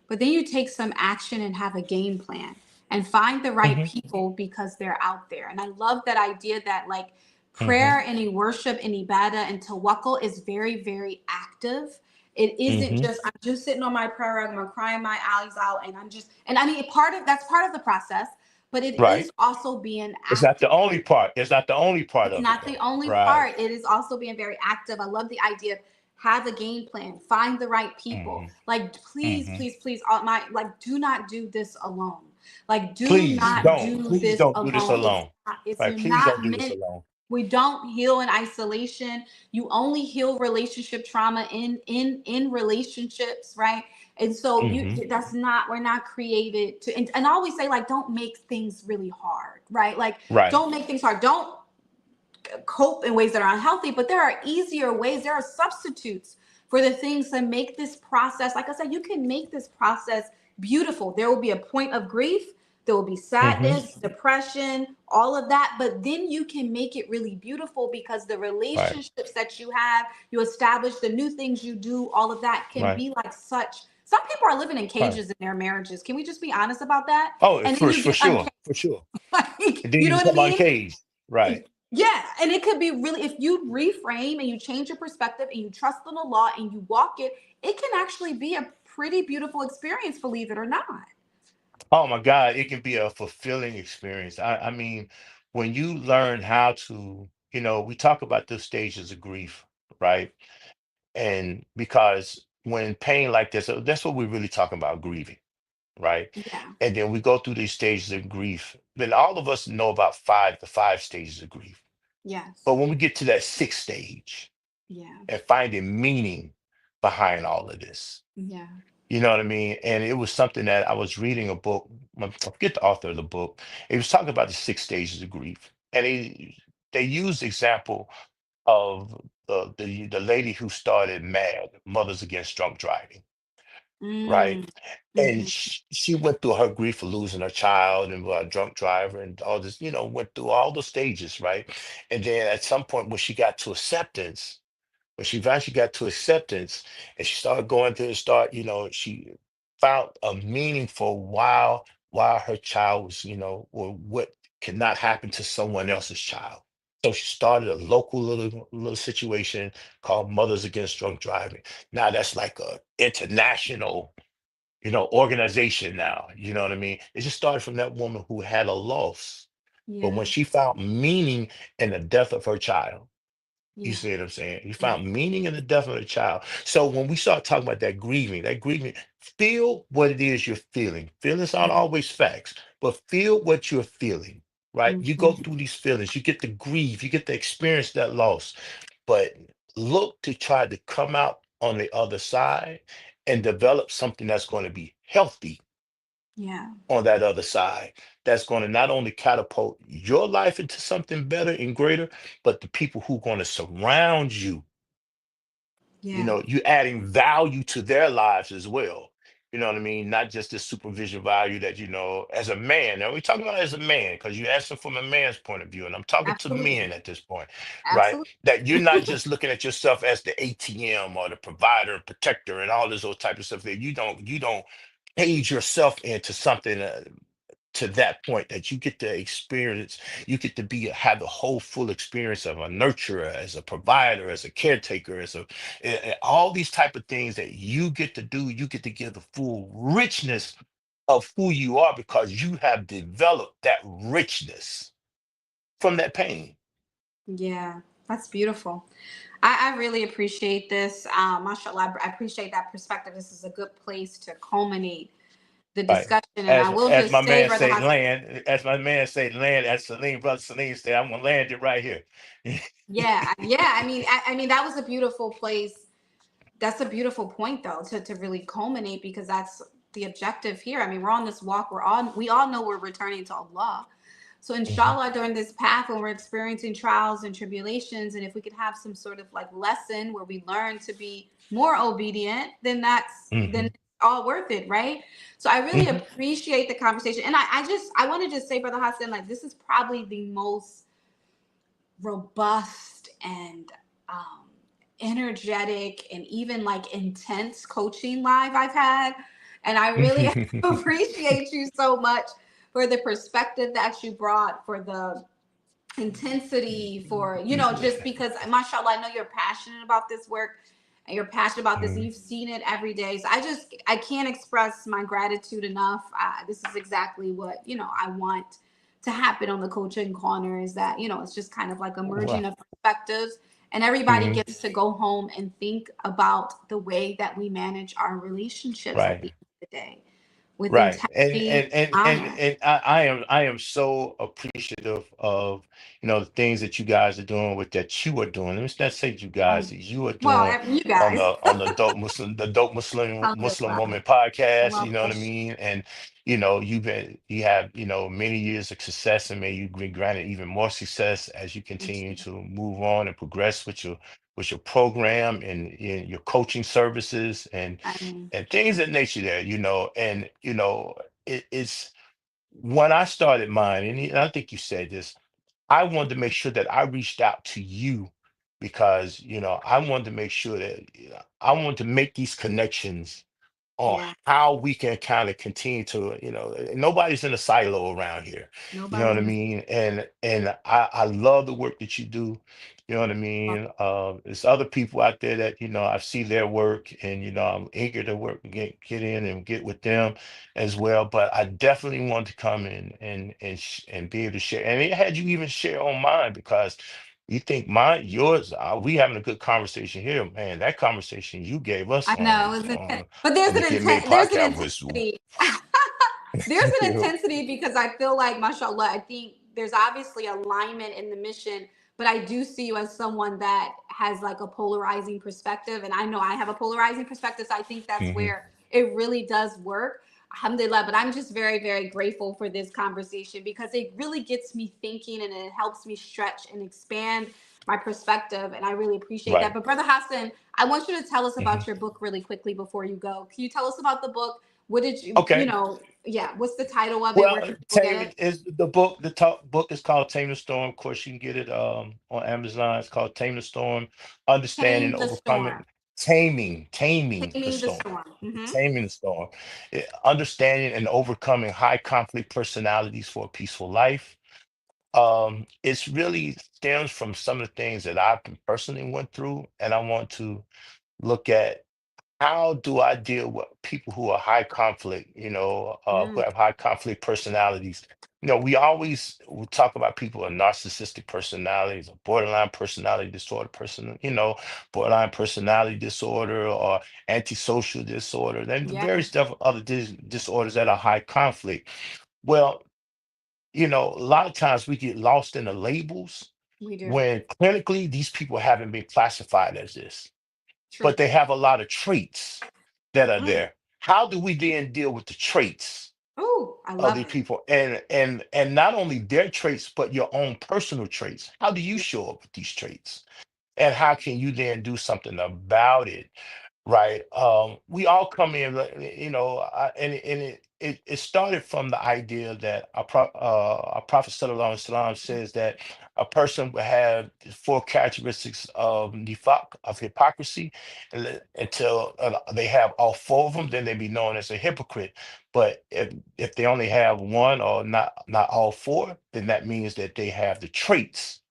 but then you take some action and have a game plan and find the right Hmm. people because they're out there. And I love that idea that, like, Hmm. prayer and worship and ibadah and tawakkul is very, very active. It isn't Hmm. just I'm just sitting on my prayer rug, I'm crying my eyes out, and I'm just and I mean part of that's part of the process, but it Right. is also being It's not active. the only part. It's not the only part It's of it, not the though. only Right. part. It is also being very active. I love the idea of have a game plan, find the right people. Hmm. Like, please, Hmm. please, please, all my like, do not do this alone. Like, do Please not don't. do Please this don't do this alone. alone. It's Right. you're Please not don't do this meant. alone. We don't heal in isolation. You only heal relationship trauma in relationships, right? And so you Hmm. that's not we're not created to and I always say, like, don't make things really hard, right? Like, Right. don't make things hard. Don't cope in ways that are unhealthy, but there are easier ways. There are substitutes for the things that make this process. Like I said, you can make this process beautiful. There will be a point of grief, there will be Hmm. sadness, depression, all of that, but then you can make it really beautiful because the Right. relationships that you have, you establish the new things you do, all of that can Right. be like such. Some people are living in Right. cages in their marriages. Can we just be honest about that? Oh, And then you for get sure. uncaged. For sure. Like, And then you you know what I become mean? uncaged. Right. Yeah, and it could be really if you reframe and you change your perspective and you trust in the law and you walk it, it can actually be a pretty beautiful experience, believe it or not. Oh my God, it can be a fulfilling experience. I mean, when you learn how to, we talk about the stages of grief, right? And because when pain like this, that's what we're really talking about, grieving, right? Yeah. And then we go through these stages of grief. Then all of us know about the five stages of grief. But Yes. when we get to that sixth stage Yeah. and finding meaning behind all of this, Yeah. you know what I mean? And it was something that I was reading a book. I forget the author of the book. It was talking about the six stages of grief, and they used the example of the lady who started MAD, Mothers Against Drunk Driving, right? Mm. And Hmm. she went through her grief for losing her child and a drunk driver and all this, went through all the stages, right? And then at some point when she got to acceptance, when she eventually got to acceptance and she started going through she found a meaning for why her child was, or what could not happen to someone else's child. So she started a local little situation called Mothers Against Drunk Driving. Now that's like a international, organization now. You know what I mean? It just started from that woman who had a loss. But when Yeah. she found meaning in the death of her child, you Yeah. see what I'm saying? You Yeah. found meaning in the death of the child. So when we start talking about that grieving, feel what it is you're feeling. Feelings aren't always facts, but feel what you're feeling, right? You go Hmm. through these feelings, you get to grieve, you get to experience that loss, but look to try to come out on the other side and develop something that's going to be healthy Yeah. on that other side, that's going to not only catapult your life into something better and greater, but the people who are going to surround you, Yeah. you adding value to their lives as well. You know what I mean? Not just the supervision value that, as a man. Now we're talking about as a man, because you asked him from a man's point of view, and I'm talking to Absolutely. men at this point, right? Absolutely. That you're not just looking at yourself as the ATM or the provider, protector, and all this other type of stuff. That you don't age yourself into something, to that point that you get to experience, you get to have the whole full experience of a nurturer, as a provider, as a caretaker, all these type of things that you get to do. You get to give the full richness of who you are, because you have developed that richness from that pain. Yeah. That's beautiful. I really appreciate this. Mashallah, I appreciate that perspective. This is a good place to culminate the Right. discussion. And I As will as my just say, man Brother say, Hassan, land, as brother Celine said, I'm gonna land it right here. yeah, yeah. I mean, that was a beautiful place. That's a beautiful point, though, to really culminate, because that's the objective here. I mean, we're on this walk. We all know we're returning to Allah. So, Mhm, inshallah, during this path, when we're experiencing trials and tribulations, and if we could have some sort of like lesson where we learn to be more obedient, then mhm, it's all worth it, right? So, I really mhm. appreciate the conversation, and I want to just say, Brother Hassan, like this is probably the most robust and um, energetic and even like intense coaching live I've had. And I really appreciate you so much for the perspective that you brought, for the intensity, for, just because, mashallah, I know you're passionate about this work and you're passionate about this and Mhm. you've seen it every day. So I can't express my gratitude enough. This is exactly what, I want to happen on the coaching corner, is that, it's just kind of like a merging Wow. of perspectives, and everybody Mhm. gets to go home and think about the way that we manage our relationships at the Right. end of the day with Right. And integrity, and and and honor. and I am so appreciative of, the things that you guys are doing, with that you are doing. Let me not say you guys, Um, that you are well, doing you on guys. the dope Muslim Alhamdulillah. woman podcast, Allah you know what I bless mean? And you have, many years of success, and may you be granted even more success as you you. continue to move on and progress with your program and in your coaching services, I mean, and things of nature there, and it's when I started mine, and I think you said this, I wanted to make sure that I reached out to you, because I wanted to make sure that, I wanted to make these connections on yeah, how we can kind of continue to, nobody's in a silo around here. You know what I nobody's mean? And I love the work that you do. You know what I mean? There's other people out there that, I see their work, and, I'm eager to work, get in and get with them as well. But I definitely want to come in and be able to share. And it had you even share on mine, because you think yours, we having a good conversation here, man. That conversation you gave us I know, it's intense. But on the Get Made there's an podcast was, intensity. There's an intensity because I feel like, mashallah, I think there's obviously alignment in the mission, but I do see you as someone that has like a polarizing perspective. And I know I have a polarizing perspective. So I think that's Mhm. where it really does work. Alhamdulillah. But I'm just very, very grateful for this conversation because it really gets me thinking and it helps me stretch and expand my perspective. And I really appreciate that. Right. But Brother Hassan, I want you to tell us Mhm. about your book really quickly before you go. Can you tell us about the book? What did Okay. yeah, what's the title of it? Where Well, can people get Tame it? it is the book. The talk book is called Tame the Storm. Of course, you can get it on Amazon. It's called Tame the Storm, Understanding, Tame the Storm. Overcoming, Taming the Taming the Storm. Storm. Taming the Storm. Understanding and overcoming high conflict personalities for a peaceful life. It's really stems from some of the things that I've personally went through, and I want to look at, how do I deal with people who are high conflict, who Mm, have high conflict personalities? We always will talk about people with narcissistic personalities, or borderline personality disorder, borderline personality disorder, or antisocial disorder, then the yeah, various other disorders that are high conflict. Well, a lot of times we get lost in the labels, we do. when clinically these people haven't been classified as this, but True. they have a lot of traits. that are Mm. there. How do we then deal with the traits Oh, I of love these it. people, and not only their traits, but your own personal traits? How do you Yeah. show up with these traits? And how can you then do something about it? Right. We all come in, and it started from the idea that a prophet sallallahu alaihi wasallam says that a person will have the four characteristics of nifaq, of hypocrisy, until they have all four of them, then they be known as a hypocrite. But if they only have one or not all four, then that means that they have the traits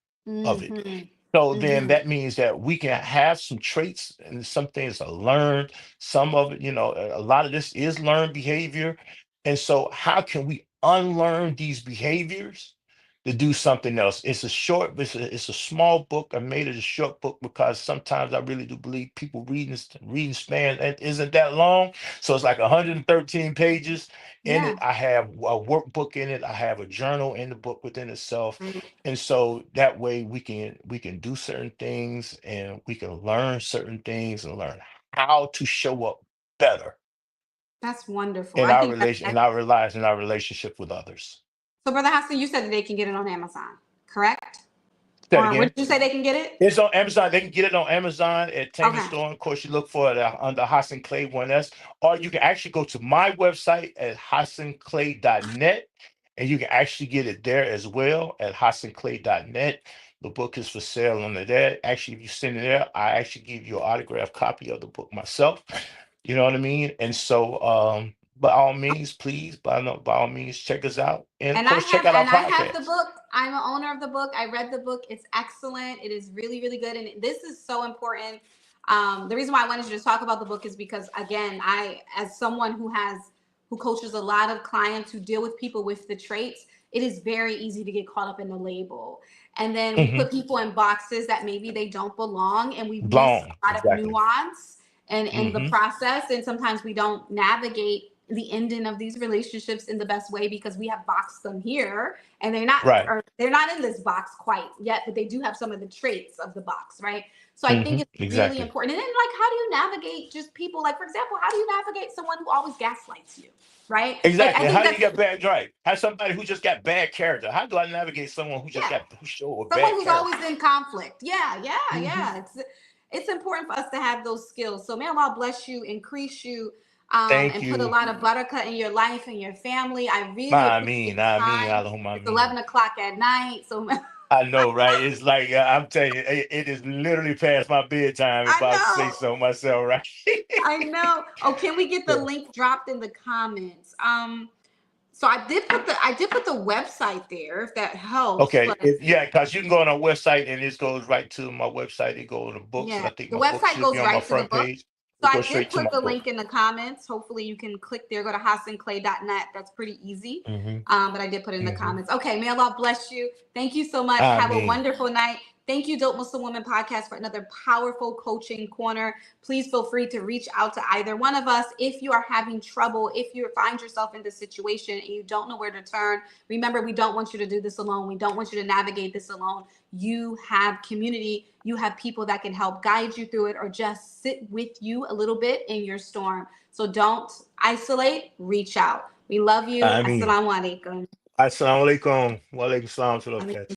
of it. Mm-hmm. So then Mm-hmm. that means that we can have some traits and some things are learned. Some of it, a lot of this is learned behavior. And so, how can we unlearn these behaviors to do something else? It's a small book. I made it a short book because sometimes I really do believe people reading span isn't that long. So it's like 113 pages in it. Yeah. I have a workbook in it. I have a journal in the book within itself, Mm. and so that way we can do certain things and we can learn certain things and learn how to show up better That's wonderful. in I our think that's relation in excellent. our lives, in our relationship with others. So, Brother Hassan, you said that they can get it on Amazon, correct? Say it Or where again. did you say they can get it? It's on Amazon. They can get it on Amazon at Tame Okay. Store. Of course, you look for it under Hasan Clay 1S, or you can actually go to my website at hasanclay.net, and you can actually get it there as well at hasanclay.net. The book is for sale under there. Actually, if you send it there, I actually give you an autographed copy of the book myself. You know what I mean? And so, by all means, please, by all means, check us out, and of And I course, check have out our and I have the podcast. book. I'm an owner of the book. I read the book. It's excellent. It is really, really good. And this is so important. The reason why I wanted you to talk about the book is because again, as someone who coaches a lot of clients who deal with people with the traits, it is very easy to get caught up in the label. And then we Hmm. put people in boxes that maybe they don't belong, and we miss Blown, a lot of exactly. nuance and in the Hmm. process. And sometimes we don't navigate the ending of these relationships in the best way because we have boxed them here and Right. they're not in this box quite yet, but they do have some of the traits of the box, right? So I think Hmm. it's really Exactly. important. And then, like, how do you navigate just people? Like, for example, how do you navigate someone who always gaslights you, right? Like, I Exactly. think How do you that's get bad drive? How somebody who just got bad character? How do I navigate someone yeah, who show a someone bad who's character? always in conflict. Yeah, yeah, Hmm. yeah. It's important for us to have those skills. So may Allah bless you, increase you, Thank and put a you. lot of barakah in your life and your family. I really I appreciate the mean, time. Allahumma It's ameen. 11 o'clock at night, so I know, right? It's like I'm telling you, it is literally past my bedtime if I I say know. so myself, right? I know. Oh, can we get the Yeah. link dropped in the comments? So I did put the website there if that helps, Okay. but Yeah, because you can go on our website and it goes right to my website. It goes to the books, and yeah, I think the my book website should be goes on my right to the front book. page. So It I goes did straight to put my the book. link in the comments. Hopefully you can click there, go to hasanclay.net. That's pretty easy. Hmm. But I did put it in the Hmm. comments. Okay, may Allah bless you. Thank you so much. I Have a mean, wonderful night. Thank you, Dope Muslim Woman Podcast, for another powerful coaching corner. Please feel free to reach out to either one of us if you are having trouble, if you find yourself in this situation and you don't know where to turn. Remember, we don't want you to do this alone. We don't want you to navigate this alone. You have community, you have people that can help guide you through it or just sit with you a little bit in your storm. So don't isolate, reach out. We love you. I mean. Assalamu alaikum. Assalamu alaikum. Wa alaikum salam.